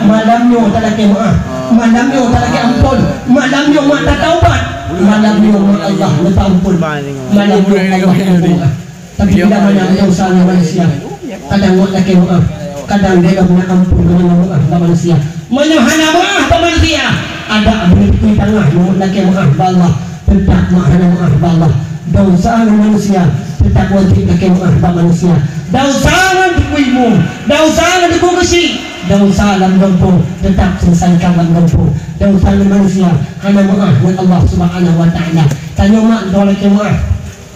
malamnya tak lagi maaf malamnya tak lagi ampun malamnya mak tak taubat malamnya mak Allah lepas ampun malamnya Allah ampun tapi tidak banyak dosa manusia kadang mak lagi maaf kadang dia punya ampun dengan maaf manusia menyahana maaf manusia ada berikut tengah laki maaf Allah tetap maaf Allah dosa manusia tetap wajib laki maaf manusia dosa dikuimu dosa dikukusi dosa dalam lempu tetap selesaikan dalam lempu dosa manusia hanya maaf dengan Allah Subhanahu Wa Taala tanya mak doa laki maaf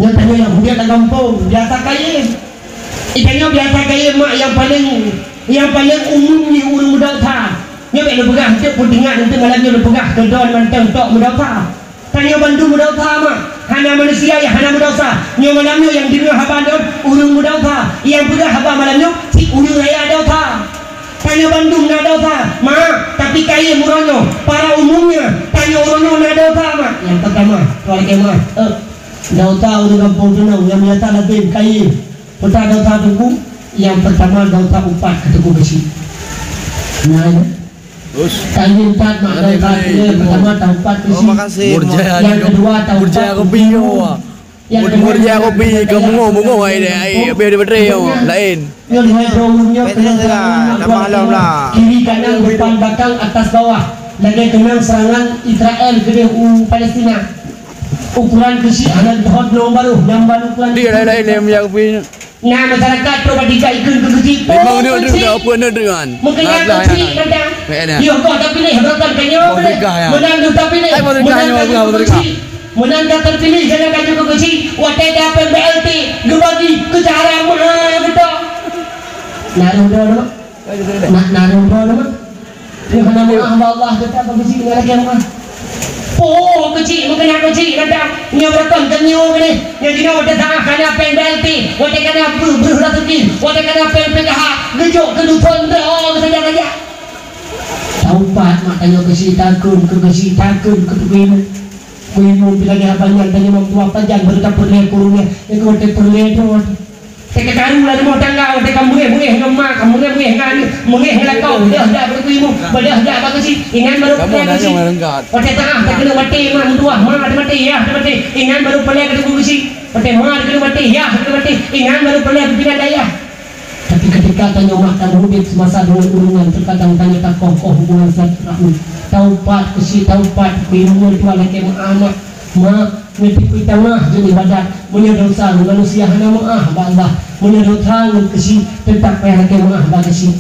dia tanya yang dia tak gampang biasa kaya ikannya biasa kaya mak yang paling umumnya orang muda tak nya bek lu pegah cep pun dengar nanti malamnya lu pegah kedon manteng tok mudosa tanya bantu mudosa mah hana manusia ya hana mudosa nya malamnya yang di dunia habadon urung mudosa yang pegah haba malamnya si urung raya dosa tanya bantu na dosa mah tapi kaya muronyo para umumnya tanya uronyo na dosa mah yang pertama keluarga mah dosa urung kampung tunang yang biasa lagi kaya putar dosa tuku yang pertama dosa upat ketuku besi nah kayu empat makna pertama tempat makasih yang kedua tempat murja kopi murja kopi kemungo ai biar baterai lain yang hidronya malam lah kiri kanan depan belakang atas bawah lagi kena serangan Israel ke Palestina ukuran kecil ada hot baru yang baru ukuran dia lain yang kopi nah masyarakat coba dikaitkan ke kecil memang dia ada apa nak dengan mungkin yang kecil kadang dia kau tak pilih beratan kanyo menang tu tak pilih menang tak terpilih jangan kaju ke kecil watai dapat BLT narudo nama. Nak narudo nama. Dia kena maaf Allah tetap bersih dengan lagi rumah. Oh kecil mungkin aku kecil datang nyo berkon kenyo ni nyo dino dah tengah kana pendelti wote kana berlah tuki wote kana PPKH gejok kedupon oh saja taupat makanya kesi takun ke kuimu bila dia banyak tanya mau tua panjang berita perle kurungnya itu wote perle tu teka karu lah mau tangga wote kamu ngemak kamu nge lah kau dah berkuimu dah bagasi ingan baru kasi wote tengah tak kena mati mah dua ada mati ya ada mati ingan baru perle ke kusi wote mah kena mati ya kena mati ingan baru perle ke pindah daya. Tapi ketika tanya makan rubik semasa dua urungan terkadang tanya tak kokoh hubungan silaturahmi taubat kesi taubat kuimu itu lagi anak ma ngerti kita mah jadi ibadat punya dosa manusia hana maaf Allah punya dosa kesi tetap payah lagi maaf bagasi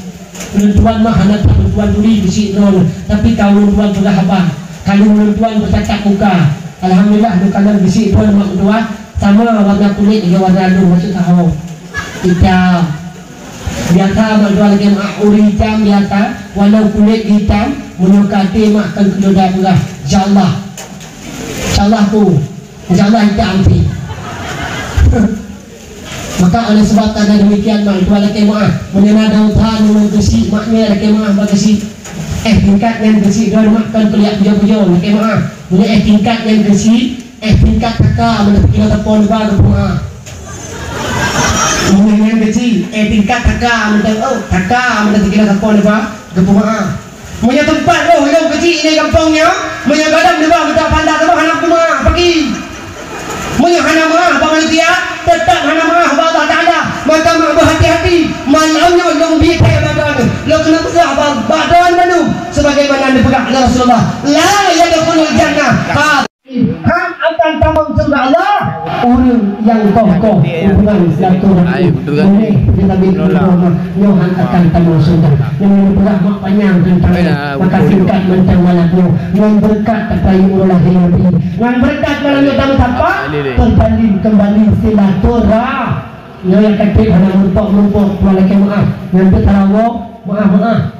penentuan mah hana penentuan duri kesi non tapi kau penentuan sudah habang kalau penentuan bercakap muka alhamdulillah bukan besi tuan mak dua sama warna kulit dengan warna lu maksud tahu kita biasa berdua lagi mak uri hitam biasa walau kulit hitam menyukati makan kedua belah insyaallah tu insyaallah kita ambil maka oleh sebab ada demikian mak dua lagi maaf menyenang dautan mengkesi maknya lagi maaf bagasi tingkat yang kesi dua makan kuliah pujo-pujo lagi maaf boleh tingkat yang kesi tingkat kakak menepikkan tepon baru maaf yang kecil tingkat takam menepikkan tepon baru maaf punya tempat yang kecil ini kampungnya punya gadang di bawah kita pandang ke bawah anak rumah pergi punya hana maaf manusia tetap hana maaf Allah Ta'ala maka berhati-hati malamnya yang bikai badan lo kena pegang badan manu sebagaimana dipegang oleh Rasulullah la yadkhulul jannah ham akan tamam surga Allah orang yang kokoh hubungan silaturahmi boleh kita bilang Yohan akan tamam surga yang berat mak panjang tentang maka singkat mentang malamnya yang berkat terpayu ulah Nabi yang berkat malamnya tamu apa terjalin kembali silaturahmi yang kecil hanya mumpuk walaupun maaf yang bertarawuk maaf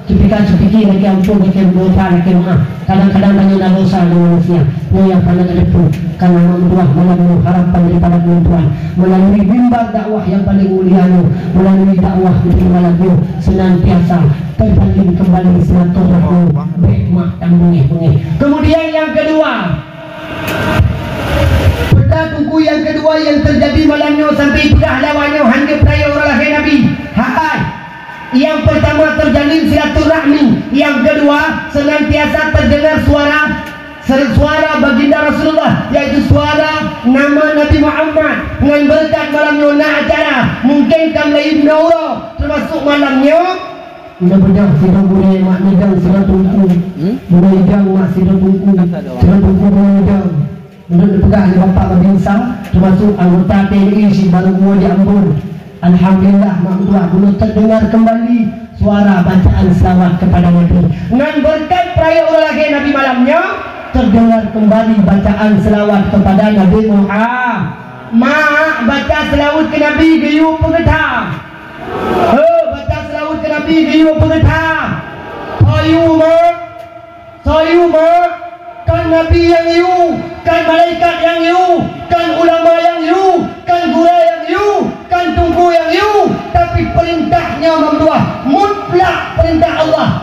cepika-cepiki lagi ampun lagi dosa lagi maaf kadang-kadang banyak dosa dengan manusia yang paling ada pun karena membuat melalui harapan daripada Tuhan melalui bimbang dakwah yang paling mulia melalui dakwah di malam senantiasa terjalin kembali silaturahmi hikmah dan bunyi-bunyi. Kemudian yang kedua peta buku yang kedua yang terjadi malamnya sampai pedah lawannya hanya peraya orang Nabi hai. Yang pertama terjalin silaturahmi, yang kedua senantiasa terdengar suara baginda Rasulullah, yaitu suara nama Nabi Muhammad dengan berkat malamnya acara mungkin kamlai naura termasuk malamnya mudah-mudahan sidang boleh mak nidang sidang tungku mudah-mudahan mak sidang tungku sidang tungku mudah-mudahan menurut dipegang oleh Bapak Babinsang termasuk anggota TNI si baru mua di Ambon. Alhamdulillah makhluk belum terdengar kembali suara bacaan selawat kepada Nabi dengan berkat perayaan lagi Nabi malamnya terdengar kembali bacaan selawat kepada Nabi Muhammad mak baca selawat ke Nabi gayu pengetah baca selawat ke Nabi gayu pengetah sayu mak kan Nabi yang you kan malaikat yang you kan ulama yang you kan guru yang you kan tunggu yang you tapi perintahnya membuah mutlak perintah Allah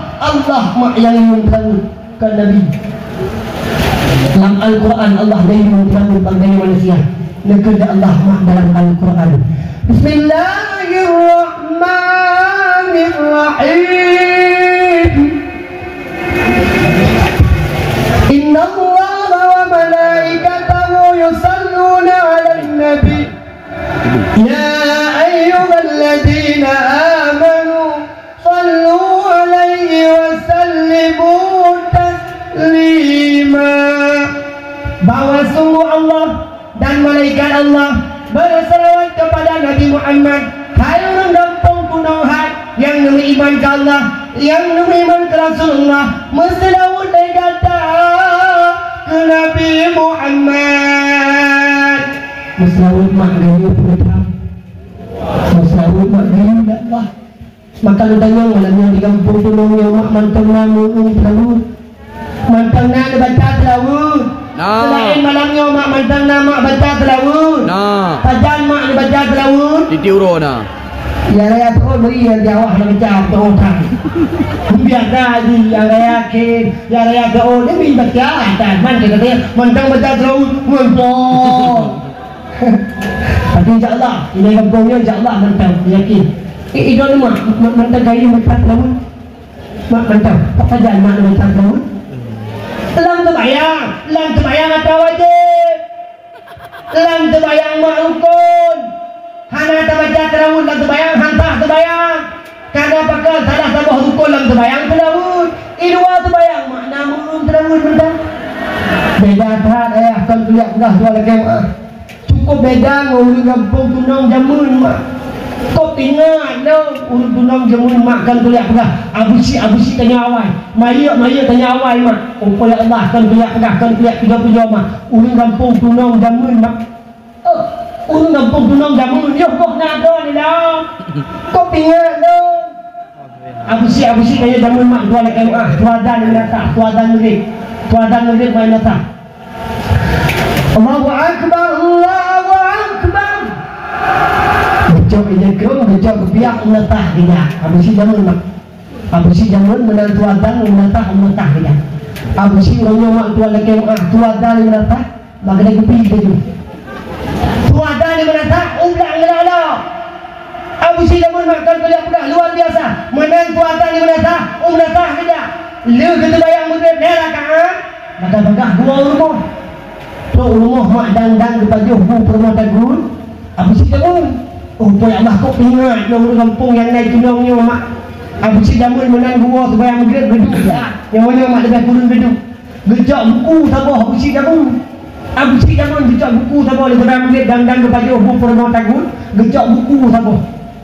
mak yang you kan Nabi dalam Al-Quran Allah dari membangun bangsa manusia negeri Allah mak dalam Al-Quran Bismillahirrahmanirrahim Inna Allah wa malaikatahu yusalluna ala nabi Ya ayyuhalladzina amanu sallu alaihi wa sallimu taslima bahwa sungguh Allah dan malaikat Allah berselawat kepada Nabi Muhammad hai orang kampung kunohat yang beriman ke Allah yang beriman ke Rasulullah berselawat dan kata ke Nabi Muhammad berselawat mak gaya perintah berselawat mak gaya dakwah Maka lu tanya malam yang di kampung tulung yang mak mantang namu terawut. Mantang na baca terawut. Selain malamnya mak mantang nama baca terawut. Tajan mak baca terawut. Titi uro na. Ya raya tu beri yang jawab nak baca tu orang. Biar tadi yang raya ke, yang raya ke dia min baca dan man kita dia mantang baca terawut mantang. Tapi insyaallah ini kampungnya insyaallah mantang yakin. Itu ni mak mantang gaya baca terawut. Mak mantang. Tak tajan mak baca terawut. Lang terbayang atau wajib. Lang terbayang mak rukun. Hana terbaca terawut lang terbayang, hantah terbayang. Karena pakal salah sabah rukun lang terbayang terawut. Idua terbayang mak namun terawut bentar. Beda tak ayah kan kuliah enggak dua lagi mak. Cukup beda ngurus kampung tunang jamun mak. Kau ingat dong urut tunang jamun mak kan kuliah enggak. Abusi tanya awal. Maya tanya awal mak. Upaya Allah kan kuliah enggak kan kuliah 30 mak. Urut kampung tunang jamun mak. Urut kampung tunang jamun yo kok nado ni dah. Kau ingat dong. Abusi tanya jamun mak dua lagi mak. Tuadan menata, tuadan murid main nata. Allahu akbar, Allahu akbar. Bocok ini kerong, bocok kebiak menatah dia. Abusi jamun mak. Abusi jamun menang tuadan menatah dia. Abusi orangnya mak tua lagi mak tuadan menatah. Maka dia kepi tu. Tuadan menatah, ulang melala. Abusi jamun mak kan kuliah pula luar biasa. Menang tuadan menatah dia. Lu kita bayang murid merah kan? Maka gua rumah. Tu rumah mak dan kepada bu permata tagun. Abusi jamun. Upaya Allah kau ingat orang kampung yang naik tunangnya mak. Abusi jamun menang gua terbayang murid beduk dah. Yang mana mak lebih kurun beduk. Gejak buku tabah abusi jamun. Abusi jamun gejak buku tabah le terbayang murid dan kepada bu permata tagun. Gejak buku tabah.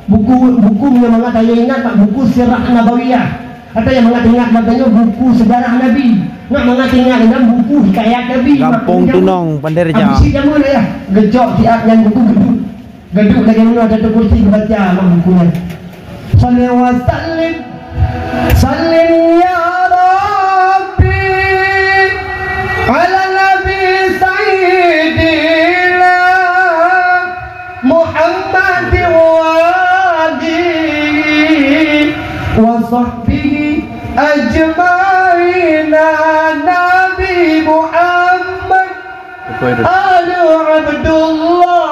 Buku yang mengatakan ingat mak buku sirah nabawiyah. Atau yang ingat maknanya buku sejarah Nabi. Nak ingat dengan buku hikayat Nabi. Kampung Tunong Pandai Reja. Abusi jamun ya. Gejak siap yang buku geduk lagi mana ada kursi baca mak bukunya. Salli wa sallim ya Rabbi ala Nabi Sayyidina Muhammad wa alihi wa sahbihi ajma'ina Nabi Muhammad Alu Abdullah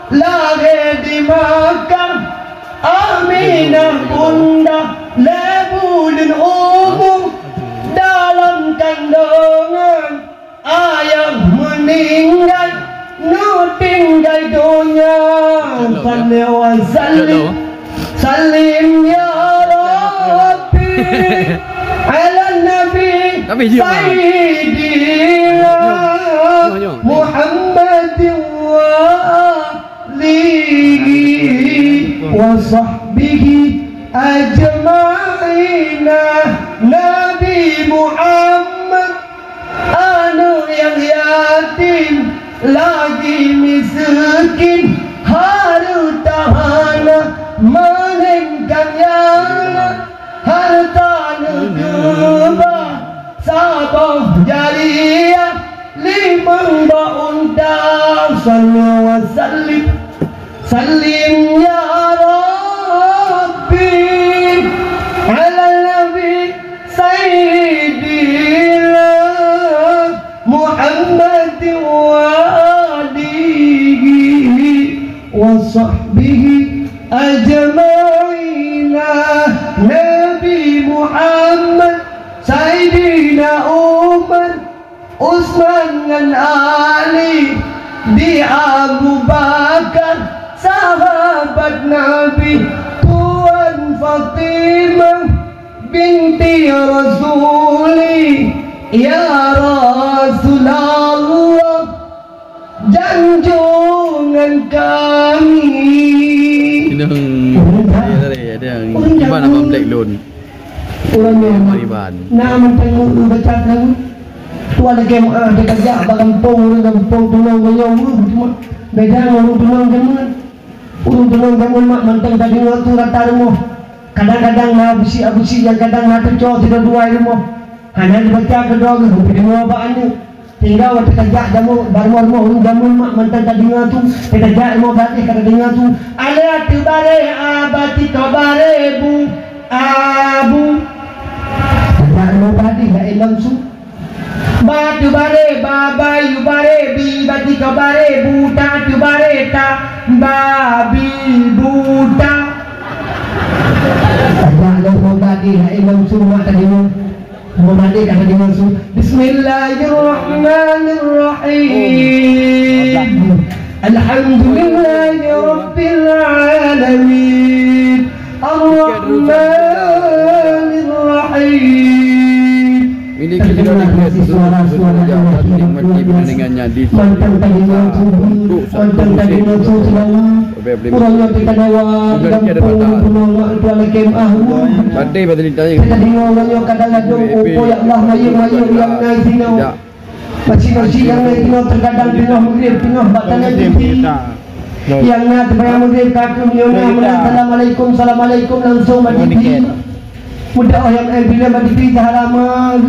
lahir di Makkah Aminah bunda lebulun umum dalam kandungan ayah meninggal nu tinggal dunia. Salli wa sallim ya Rabbi ala Nabi Sayyidina Muhammad wa sahbihi ajma'ina Nabi Muhammad anu yang yatim lagi miskin harta hana menengkan yang harta negara sabah jariah limang undang. Sallu wa sallim ya Rabbi ala Nabi Sayyidina Muhammad wa alihi wa sahbihi ajma'ina Nabi Muhammad Sayyidina Umar Usman dan Ali di Abu Bakar sahabat Nabi Tuan Fatimah binti Rasuli ya Rasulullah janjungan kami. Ada gimana Black Loan orangnya nama tengok baca tahu tuan lagi ada kerja kampung tunang goyong beda orang tunang jaman mak manteng tadi waktu rata rumah kadang-kadang na busi yang kadang na tujuh tidak dua rumah hanya dibaca kedua ke kedua bahannya tinggal waktu kerja jamu baru jamu mak mantan tadinya tu kerja mau ganti tadinya tu ala tibare abati kabare bu abu kerja mau ganti dah langsung batu bare babayu bare bi bati kabare buta tu bare ta babi buta kerja mau ganti dah langsung mak tadinya Muhammad kata dia langsung Bismillahirrahmanirrahim Alhamdulillahirabbil alamin Ar-Rahmanirrahim Miliki suara-suara yang nikmati pendengannya di Mantap tadi langsung Mantap tadi langsung Kurangnya kita dawa Kampung Pulau Tuan Kemah Tadi pada ditanya kita dengar kadang-kadang upo ya Allah mayu-mayu yang naik dino masih yang naik dino terkadang dino maghrib dino batanya tinggi yang naik bayang maghrib kaki menyona assalamualaikum langsung mati mudah yang bila mati halaman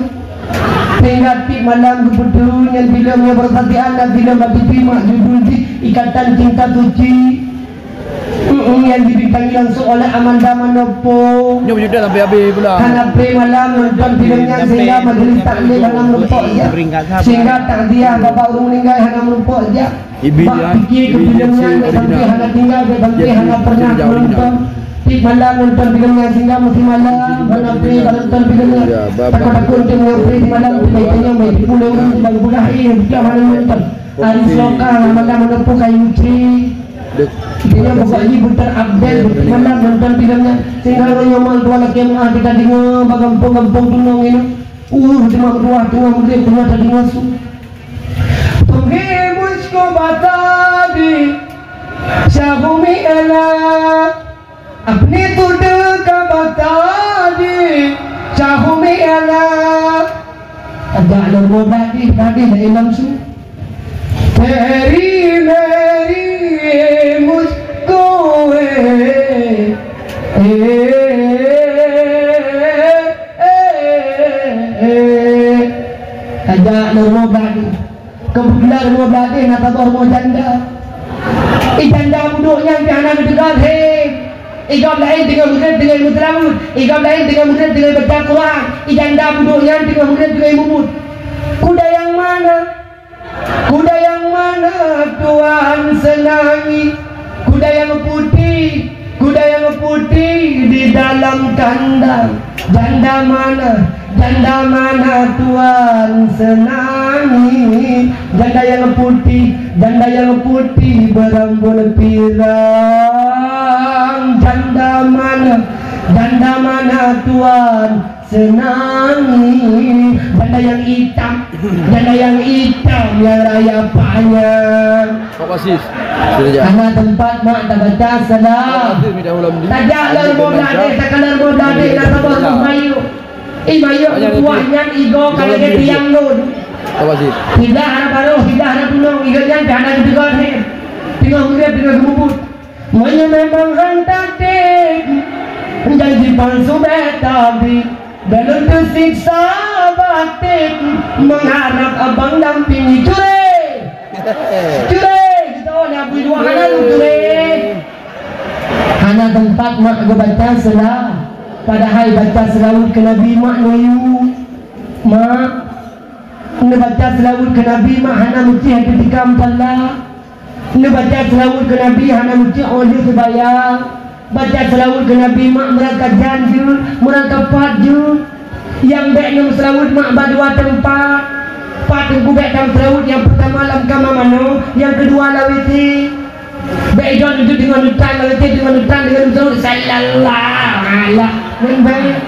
hingga tip malam kebetulan yang bila bersati anak bila mati mak judul ikatan cinta suci yang dibitangi langsung oleh Amanda Manopo Nyom juga sampai habis pula karena malam nonton filmnya sehingga majelis taklim hanya merumpuk je sehingga takziah bapak urung meninggal hanya merumpuk je bak fikir ke filmnya sampai hanya tinggal sampai hanya pernah nonton tip malam nonton filmnya sehingga mesti malam hanya pergi nonton filmnya takut-takut untuk mengapri malam tanya mai pulau bagi bulah dia mana nonton hari Selokar Amanda Manopo kayu tree dia buka ini bentar update mana nonton filmnya sehingga orang yang mal dua laki yang kita dengar bagampung-gampung tunang ini cuma berdua tengah mungkin tengah tadi masuk तुम्हें मुझको बता दे शाहमी अला अपने तुझ का बता दे शाहमी अला ada logo tadi dari langsung तेरी मेरी मुझको ada logo tadi kebetulan logo tadi nak tahu janda janda buduknya jangan dekat ikam lain dengan murid dengan mutlamud ikam lain dengan murid dengan baca Quran janda buduknya dengan murid dengan mumut kuda yang mana Tuhan senangi kuda yang putih di dalam kandang janda mana Tuhan senangi janda yang putih berambut pirang janda mana Tuhan senangi janda yang hitam yang raya panjang karena tempat mak tak baca salam tajak larbo dade nak sabar mayu mayu buahnya igo kalau dia tiang nun hidah anak baru hidah anak tunong iganya anak juga tinggal murid tinggal gemubut monya memang hantar dek janji palsu betabi belum tersiksa batik mengharap abang dampingi cure kita nak beri dua kanan cure karena tempat mak aku baca selah padahal baca selawat ke Nabi mak noyu mak baca selawat ke Nabi mak hana muci hati tikam talak baca selawat ke Nabi hana muci oleh sebayang baca selawat ke Nabi mak merangkap janjur merangkap padu yang baiknya selawat mak berdua tempat patungku baik dalam selawat yang pertama lam kama mano yang kedua lawiti baik John itu dengan hutan lawiti dengan selawat sallallahu dan baik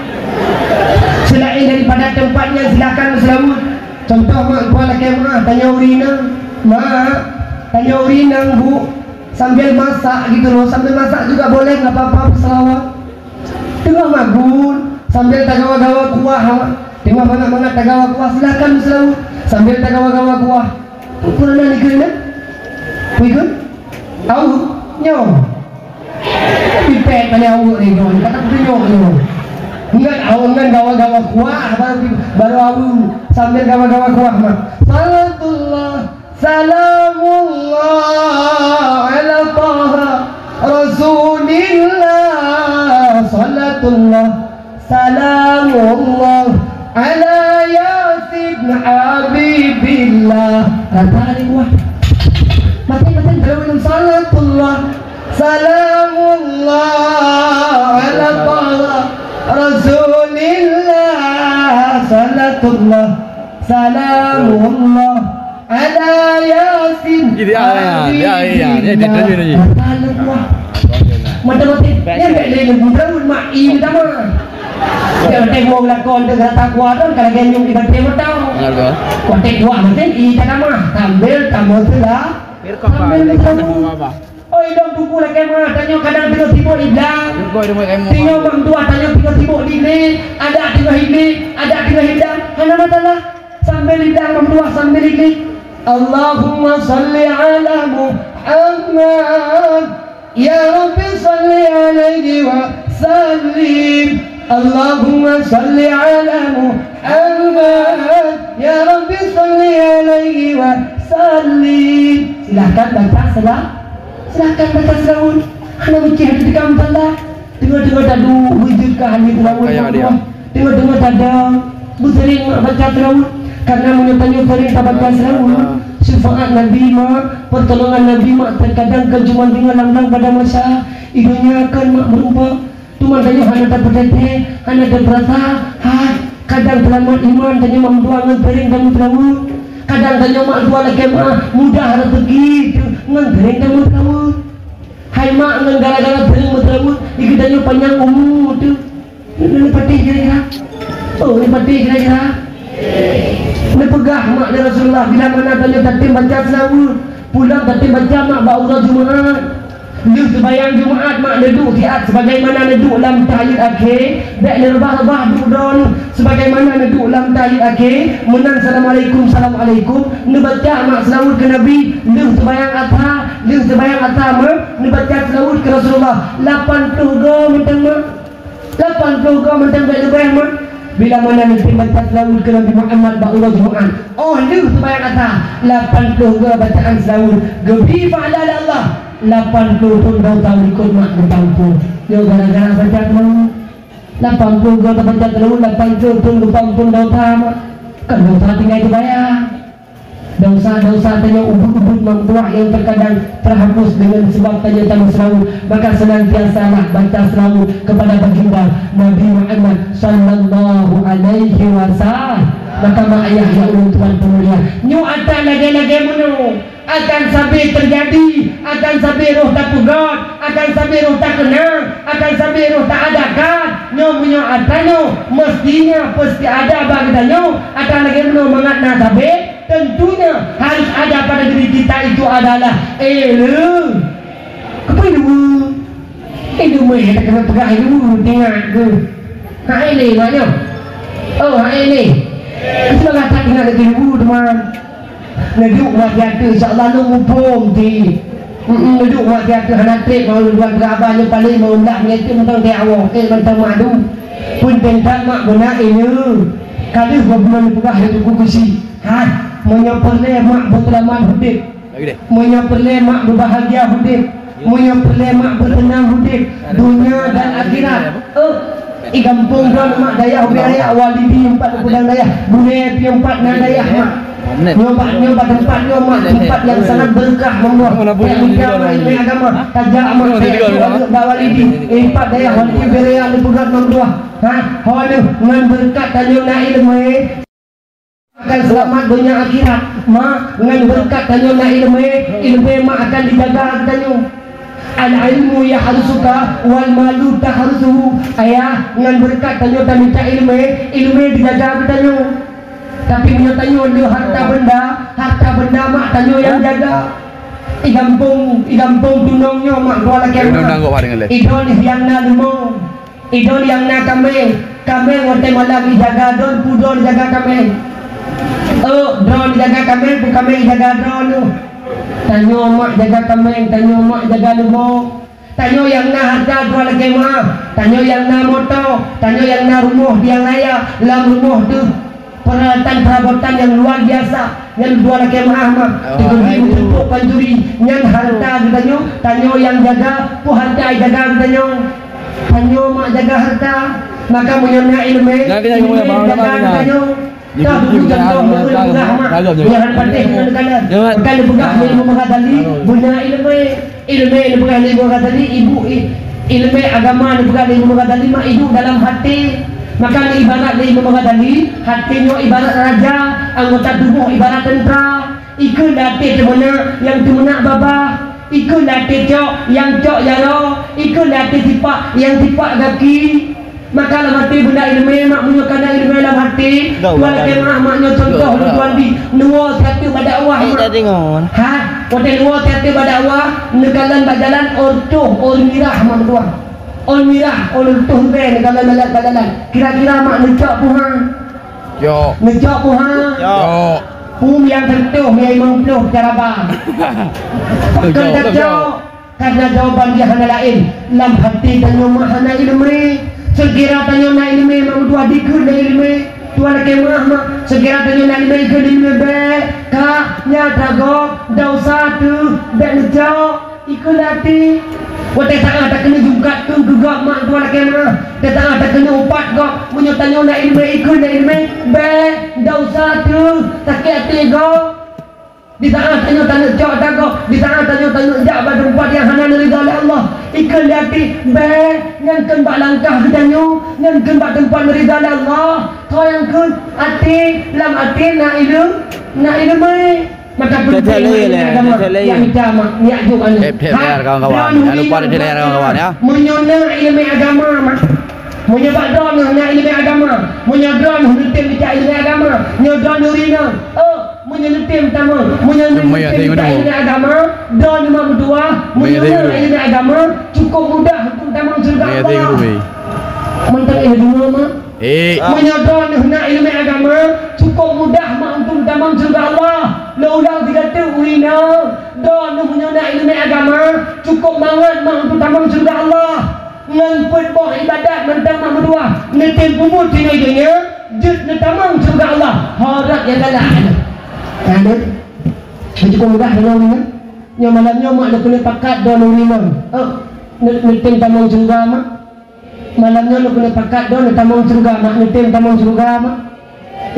selain daripada tempatnya silakan selawat contoh mak kuala kemah tanya urina bu sambil masak gitu loh sambil masak juga boleh nggak apa-apa selawat tengah magun sambil tagawa-gawa kuah tengah banget tagawa kuah silakan selawat sambil tagawa-gawa kuah ukuran ni kena ikut tahu nyom Dipet pada awak ni kau. Kata tunjuk tu. Ingat awak kan gawa-gawa kuah baru awak sambil gawa-gawa kuah mah. Salatullah salamullah ala taha rasulillah salatullah salamullah ala yasin habibillah. Kata ni kuah. Mati-mati dalam salatullah salamullah ala taha rasulillah salatullah salamullah ala yasin Dia mati-mati dia tak boleh berun mak i pertama dia tengok lakon dia kata kuat kan kalau genyung di batin betul kuat kuat macam i tak nama tampil tampil tu lah oi dong tuku lagi mah tanya kadang tiba-tiba di belah tengok mak tua tanya tiba-tiba di ni ada tiba ini ada tiba hilang mana matalah sambil di belah mak tua sambil di Allahumma salli ala Muhammad ya Rabbi salli alaihi wa sallim Allahumma salli ala Muhammad ya Rabbi salli alaihi wa sallim. Silakan baca silakan baca selawat. Hana mikir hati kamu Allah. Tengok-tengok tadu wujudkan ni selawat. Tengok-tengok tadu sering baca selawat. Karena menyatanya sering tak baca selawat. Syafaat Nabi mak, pertolongan Nabi mak terkadang kan cuma tinggal langlang pada masa ibunya akan mak berupa. Cuma tanya hana tak berdete, hana tak berasa. Kadang selamat iman tanya mak tuangan sering kamu selawat. Kadang tanya mak tua lagi mak mudah rezeki ngering kamu selawat. Hai mak ngan gara-gara sering selawat, ikut tanya panjang umur tu. Ini pati kira-kira. Oh, ini pati kira-kira. Ini pegah mak dari Rasulullah bila mana tanya tadi baca selawat pulang tadi baca mak ba'urah Jumaat lu sebayang Jumaat mak neduk siat sebagaimana neduk dalam tahiyat akhir baik nerbah-rebah dudon sebagaimana neduk dalam tahiyat akhir menang Assalamualaikum nebaca mak selawat ke Nabi lu sebayang athar lu sebayang athar mak nebaca selawat ke Rasulullah 80 go mentang mak 80 go mentang baik-baik mak. Bila mana nanti baca selawat ke Nabi Muhammad ba'urah Jumaat oh lu sebayang atas 80 ke bacaan selawat gebi fa'ala Allah 80 pun dah tahu ikut mak bertampung dia gara-gara baca selawat 80 ke baca selawat 80 pun bertampung dah tahu kan dah tahu tinggal itu bayar dosa-dosa tanya ubud-ubud membuah yang terkadang terhapus dengan sebab tanya tamu selawat maka senantiasalah baca selawat kepada baginda Nabi Muhammad sallallahu alaihi wasallam maka mak ayah ya Allah Tuhan pemulia nyu akan lagi-lagi menu akan sampai terjadi akan sampai roh tak pugat akan sampai roh tak kenal akan sampai roh tak ada kan nyu punya atanyo mestinya pasti ada bagiannya akan lagi menu mengatna sampai tentunya harus ada pada diri kita itu adalah ilmu. Apa ilmu? Ilmu yang kita kena pegang ilmu tengah ke. Hak ini maknanya. Oh hak ini. Kita kata tengah lagi ilmu teman. Neduk mak tiada insya-Allah lu mumpung di. Neduk mak tiada hanatik mau luar gerabahnya paling mau nak ngetik mentang dia awak mentang madu. Pun tentang mak benar ini. Kali belum pegang itu kukusi. Menyapurle mak bertelaman hidup menyapurle mak berbahagia hidup menyapurle mak bertenang hidup dunia dan akhirat igampung don mak daya ubaya walidi empat kudang daya dunia empat nan daya mak nyoba tempat tempat yang sangat berkah membuat ilmu agama tajak mak walidi empat daya walidi berea dipegat membuat hawa dengan berkat tanyo na ilmu akan selamat dunia akhirat mak dengan berkat tanyo na ilmu mak akan dijaga tanyo al ilmu ya harsuka wal malu taharsuhu ayah dengan berkat tanyo dan minta ilmu dijaga tanyo tapi punya tanyo dia harta benda mak tanyo yang jaga igampung tunongnya mak dua lagi idon yang na lumo idon yang na kami ngote malagi jaga don pudon jaga kami drone jaga kami bukan kami jaga drone tanyo mak jaga kami tanyo mak jaga lumo Tanya yang na harta jual kemah, tanya yang na motor, tanya yang na rumah yang raya, dalam rumah tu peralatan perabotan yang luar biasa, yang jual kemah mah, diberi untuk panjuri, yang harta katanya, tanya yang jaga, pu harta jaga katanya, tanya mak jaga harta, maka menyana ilmu, jaga katanya. Dah dulu jantung betul mak. Jangan pandai dengan kanan. Bukan bukan ilmu mengadali, guna ilmu bukan ilmu mengadali, ilmu agama bukan ilmu mengadali, mak hidup dalam hati. Maka ibarat ilmu mengadali, hatinya ibarat raja, anggota tubuh ibarat tentera. Ikut latih ke mana yang tu nak babah. Ikut latih cok yang cok jaro. Ikut latih tipak yang tipak kaki. Maka dalam hati benda ilmu mak punya kadang ilmu dalam hati tuan kemah maknya contoh tuan di nuwa satu berdakwah ha hotel nuwa satu berdakwah negalan berjalan ortuh mirah mak tuan mirah ortuh ben negalan berjalan kira-kira mak ngejak puhang yo ngejak puhang yo yang tentu yang mengpluh cara bang karena jawaban dia hanya lain dalam hati dan rumah hanya ilmu. Segera tanya na ilmu mak dua dikur na ilmu tuan kemah mak segera tanya na ilmu ke ilmu be ka nya tagok dau satu ben jauh ikut lati wote tak ada kena jungkat tu gugak mak tuan kemah tak ada kena upat gok munyo tanya na ilmu ikut na ilmu be dau satu tak ati gok di saat tanya cok tagok di saat tanya jak badumpat yang hana ridha oleh Allah ikan hati be yang kembak langkah katanya yang kembak tempat ridha oleh Allah kau yang kun hati lam hati na ilmu maka penting agama yang utama niat juga kawan-kawan jangan lupa di layar kawan-kawan ya menyona ilmu agama menyebab don na ilmu agama menyodron hukum bicara ilmu agama nyodron urina menyelitim tamu menyelitim ilmu agama don imam dua menyelitim ilmu agama cukup mudah hukum tamu surga Allah mentang ilmu mah menyodron ilmu agama cukup mudah mak untuk tamu surga Allah laulang tiga tu urina don menyona ilmu agama cukup banget mak untuk tamu surga Allah ngempet boh ibadat mentang mak dua netem pumut tinggal-tinggal jut tamu surga Allah harap yang galak ada cukup mudah dengan ni yang malamnya mak nak kena pakat don urinam netem tamang surga mak malamnya nak kena pakat don tamang surga mak netem tamang surga mak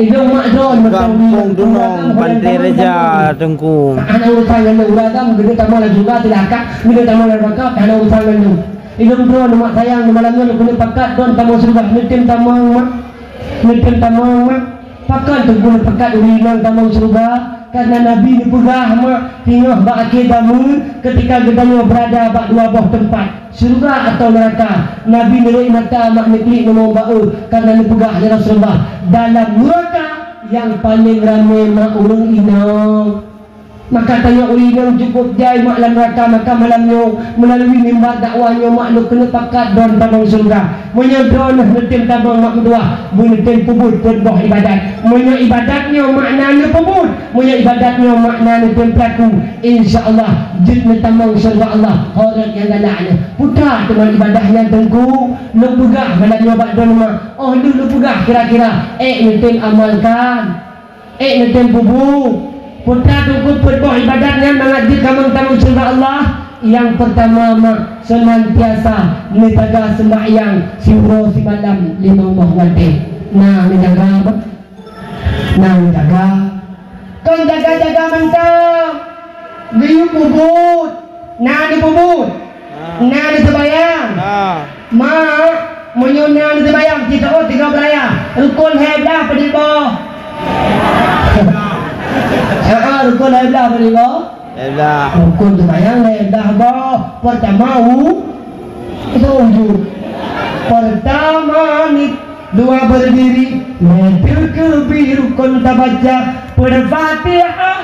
hidung mak don kampung dunong pantai reja tengku anak urusan dengan uragam gede tamang lah juga tidak akak gede tamang lah bakal anak urusan dengan hidung don mak sayang malamnya nak kena pakat don tamang surga netem tamang mak pakat tu guna pakat urinang tamang surga karena Nabi ni pegah mak tinggal bak damu ketika gedanya berada bak dua buah tempat surga atau neraka Nabi ni mata mak neklik nombor bau karena ni pegah ya Rasulullah dalam neraka yang paling ramai mak urung inang maka tanya urinang cukup jai mak dalam neraka maka malamnya melalui mimbar dakwahnya mak lu kena pakat don tamang surga menyodron netem tamang mak kedua netem pubut berdoh ibadat punya ibadatnya maknanya pebut punya ibadatnya maknanya pelaku insyaallah jid tamang surga Allah horat yang galaknya putra dengan ibadahnya tengku lu pegah malamnya bak don mak lu pegah kira-kira netem amalkan netem pubut putra tengku berdoh ibadatnya mengajib tamang surga Allah yang pertama mak senantiasa menjaga sembahyang siuro si malam 5 waktu nah menjaga apa nah menjaga kan jaga mantap gayung bubut nah di bubut nah di sebayang mak menyuna di sebayang kita tiga beraya rukun heblah pada bawah rukun heblah pada bawah rukun sebayang heblah bawah pertama itu ujung pertama nih dua berdiri medul kebir rukun tak baca Al-Fatihah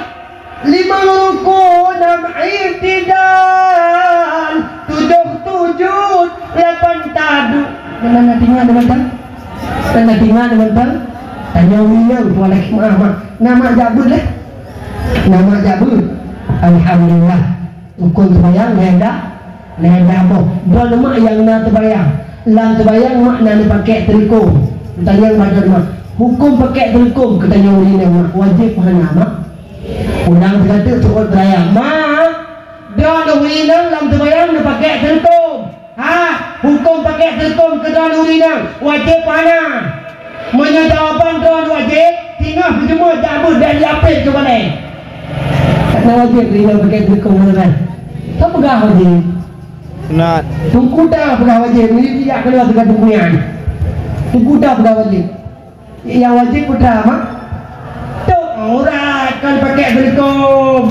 5 rukun 6 i'tidal 7 sujud 8 tadu mana tinggal dengan bang tanya winang tuan laki mak nama jabul nama jabul alhamdulillah rukun semayang hendak Nah dah dua mak yang nak terbayang. Lam terbayang mak nak pakai telekom. Tanya pada mak. Hukum pakai telekom katanya urina mak wajib hana mak. Undang kata turut terbayang. Mak, dia urina lam terbayang nak pakai telekom. Hukum pakai telekom ke dalam urina wajib hana. Mana jawapan tuan wajib? Tinggal berjemur jabut dan diapit ke mana? Tak wajib urina pakai telekom kan? Tak pegah wajib. Nak Tunggu dah pegah wajib. Ini tidak keluar dengan tungguan. Tunggu dah pegah wajib. Yang wajib putra mak. Tok aurat kan pakai telekom.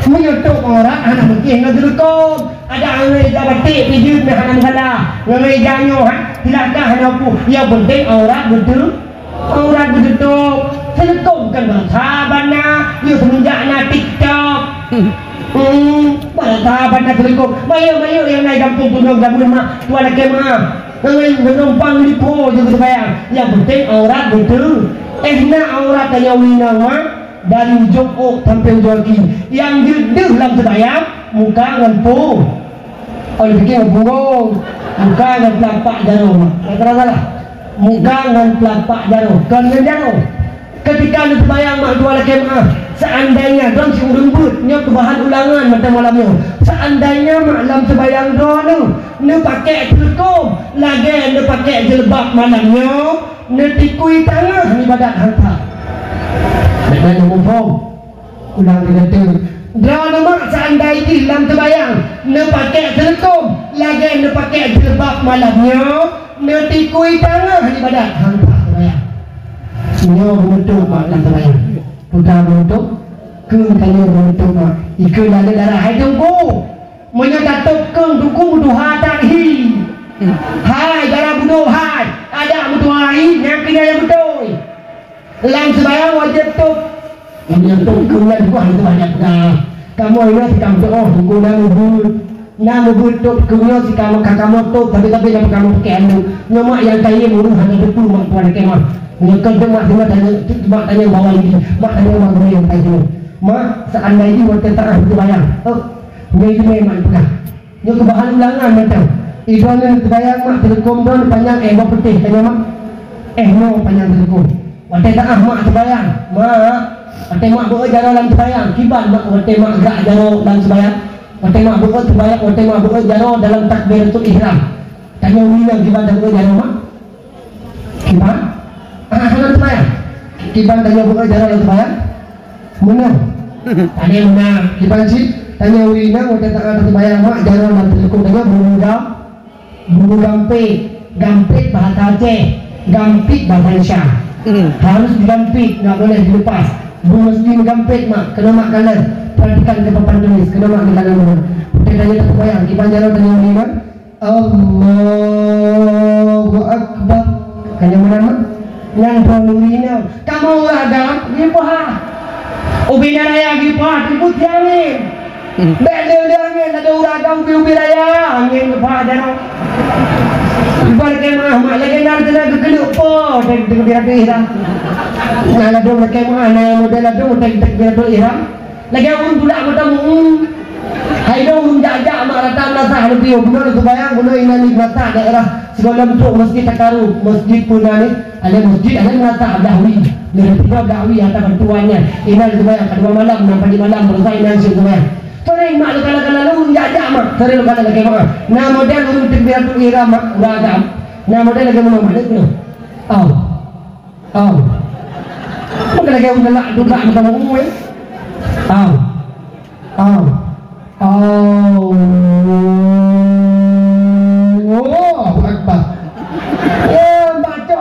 Menyotok aurat anak mungkin nak telekom. Ada orang dah batik pijut nak anak salah. Ngai janyo silakan hana apa. Yang penting aurat betul. Aurat betul. Telekom kan sahabatnya. Yo semenjaknya TikTok. Pada sahabat nak telekom. Bayu yang naik kampung tunjuk gabung mak. Tuan nak kemah. Ngai menumpang lipo je terbayang. Yang penting aurat betul. Nak aurat yang wina mak. Dari ujung sampai ujung kaki. Yang gedeh dalam terbayang. Muka dengan pung. Oleh fikir burung. Muka dengan pelapak jarum. Tak salah. Muka dengan pelapak jarum. Kan dengan jarum. Ketika lu terbayang mak dua laki mak. Seandainya dalam si urembut nya bahan ulangan mata malamnya. Seandainya mak dalam terbayang doa nu pakai telekom lagi nu pakai jilbab malamnya nu tikui tangan ibadat harta. Dan mumpung ulang kata doa mak seandainya dalam terbayang nu pakai telekom lagi nu pakai jilbab malamnya nu tikui tangan ibadat harta terbayang. Semua bentuk mak dalam terbayang. Putra bentuk keng tanya bentuk mak ikut ada darah hai tunggu menyatatuk keng tuku buduha takhi hai darah buduh hai ada buduh hai yang kena yang betul lam sebayang wajib tuk menyentuh keng yang buah itu banyak dah kamu ini si kamu tuk tunggu nama butuh kengnya si kamu kakak motor tapi yang kamu pakai anu nyomak yang kaya murung hanya betul mak tuan kemah Nyekan tu mak tanya bawah lagi. Mak tanya mak boleh yang tanya. Mak seandainya waktu tengah terbayang. Ini memang pernah. Dia kebahan ulangan macam. Idola terbayang mak telekom don panjang bawah putih tanya mak. No panjang telekom. Waktu tengah mak terbayang. Mak. Waktu mak bekerja dalam terbayang. Kiban mak waktu mak gerak jauh dalam terbayang. Waktu mak bekerja terbayang. Waktu mak bekerja dalam takbiratul ihram. Tanya Wina kiban dah bekerja mak. Kiban. Halang terbayang. Kiban tanya buka jalan yang terbayang. Menang. Tanya menang. Kiban si tanya Wina waktu tengah terbayang mak jalan dan telekom tanya bulu gampit bahasa Aceh, gampit bahasa Indonesia. Harus digampit, tak boleh dilepas. Mesti gampit mak, kena mak kanan. Perhatikan ke papan tulis, kena mak ke kanan mak. Kita tanya terbayang. Kiban jalan tanya Wina. Allahu Akbar. Kanya menang mak. Yang berulina kamu agam gipah ubina raya gipah ribut angin beli angin ada uragam ubina raya angin gipah dan ibarat kemah mak lagi nanti nak keluk po tek biar ihram nak ada kemah na model ada tek biar ihram lagi urun budak bertemu hai dong jajak mak rata nasah lebih benar terbayang benar ini mata daerah segala bentuk masjid Takaru, masjid Punani, ada masjid ada mata dahwi, dari tiga dahwi atas bantuannya. Ini terbayang kedua malam sampai di malam selesai nanti terbayang. Sore mak kalau lu jajak mak, sore lu kalau lagi mak. Nah model urun takbiratul ihram mak beragam. Nah model lagi mana mana tu? Bukan lagi urun nak duduk macam umum. Allahu Akbar. Ya baca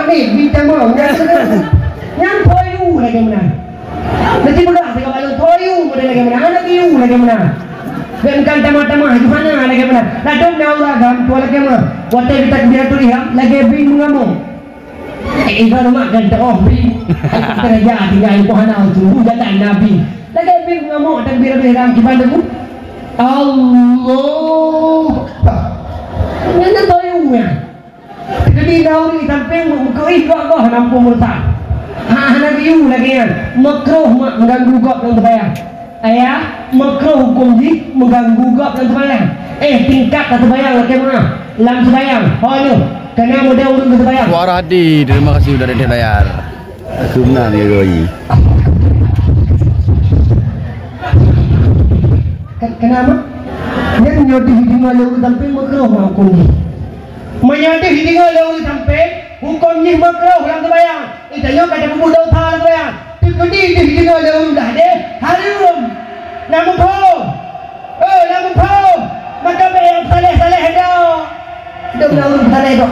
ni bintang mau yang toyu lagi mana? Nanti belah saya kalau toyu boleh lagi mana? Anak iu lagi mana? Dan kan tama-tama di mana lagi mana? Ladong naura gam tu lagi mana? Waktu kita biar tu lihat lagi bin mengamuk. Ikan mak kan bin. Kerja tinggal di pohon tu jalan Nabi. Lagi bin mengamuk dan biar lihat gimana tu? Allah. Ini toyu ya. Jadi nauri sampai mengkoi kau nampu murtad. Anak iu lagi kan. Makruh mengganggu gap yang terbayang. Ayah makruh hukum ji mengganggu gap yang terbayang. tingkat kata bayang lagi mana lam sebayang ni kena model urun kata bayang Suara hati, terima kasih sudah ada layar. Aku benar ya Roy. kenapa dia nyoti hidungan lalu sampai makruh aku ni menyoti hidungan lalu sampai hukum ni makruh lam sebayang itu yo kata bubu dah thal sebayang tikudi hidungan lalu dah deh harum nama po nama po maka bayang saleh dah dah lalu saleh dah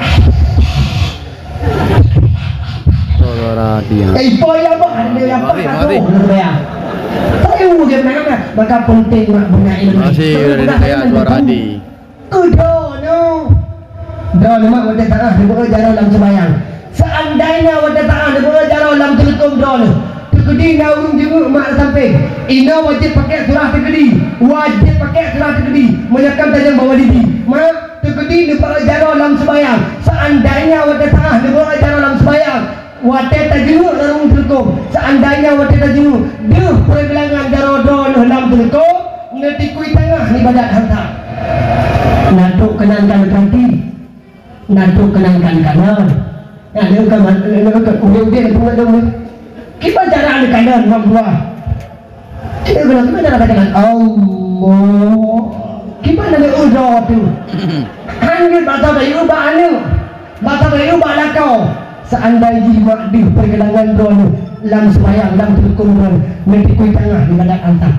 Suara hati. poya bah ada yang apa tu bayang saya mungkin mana maka penting nak benar ilmu Masih sudah ada layar suara hati. Dah mak wadah tanah dia berjalan dalam sembahyang. Seandainya wadah tanah dia berjalan dalam telekom dah. Tekedi naung jenguk mak sampai. Ina wajib pakai surah tekedi. Wajib pakai surah tekedi. Menyakam tajam bawah diri. Mak tekedi dia berjalan dalam sembahyang. Seandainya wadah tanah dia berjalan dalam sembahyang. Wadah tajenguk dalam telekom. Seandainya wadah tajenguk dia pergelangan jarodon dalam telekom. Nanti kui tengah ni badat hantar. Natuk kenangkan kanti. Natuk kenangkan kanan. Nah, dia kan udah bunga dong. Kita cara ada kanan mak buah. Kita bilang kita cara kanan. Allah. Kita nak udah tu. Hanya bahasa bayu bahane. Bahasa bayu balakau. Seandainya jiwa di pergelangan doa lam sembahyang lam terkumpul nanti kui tengah di badat hantar.